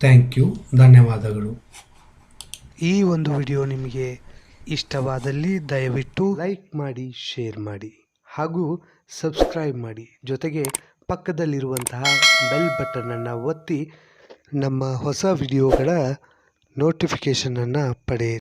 ಥ್ಯಾಂಕ್ ಯು, ಧನ್ಯವಾದಗಳು. ಈ ಒಂದು ವಿಡಿಯೋ ನಿಮಗೆ ಇಷ್ಟವಾದಲ್ಲಿ ದಯವಿಟ್ಟು ಲೈಕ್ ಮಾಡಿ, ಶೇರ್ ಮಾಡಿ ಹಾಗೂ ಸಬ್ಸ್ಕ್ರೈಬ್ ಮಾಡಿ. ಜೊತೆಗೆ ಪಕ್ಕದಲ್ಲಿರುವಂತಹ ಬೆಲ್ ಬಟನನ್ನು ಒತ್ತಿ ನಮ್ಮ ಹೊಸ ವಿಡಿಯೋಗಳ ನೋಟಿಫಿಕೇಷನನ್ನು ಪಡೆಯಿರಿ.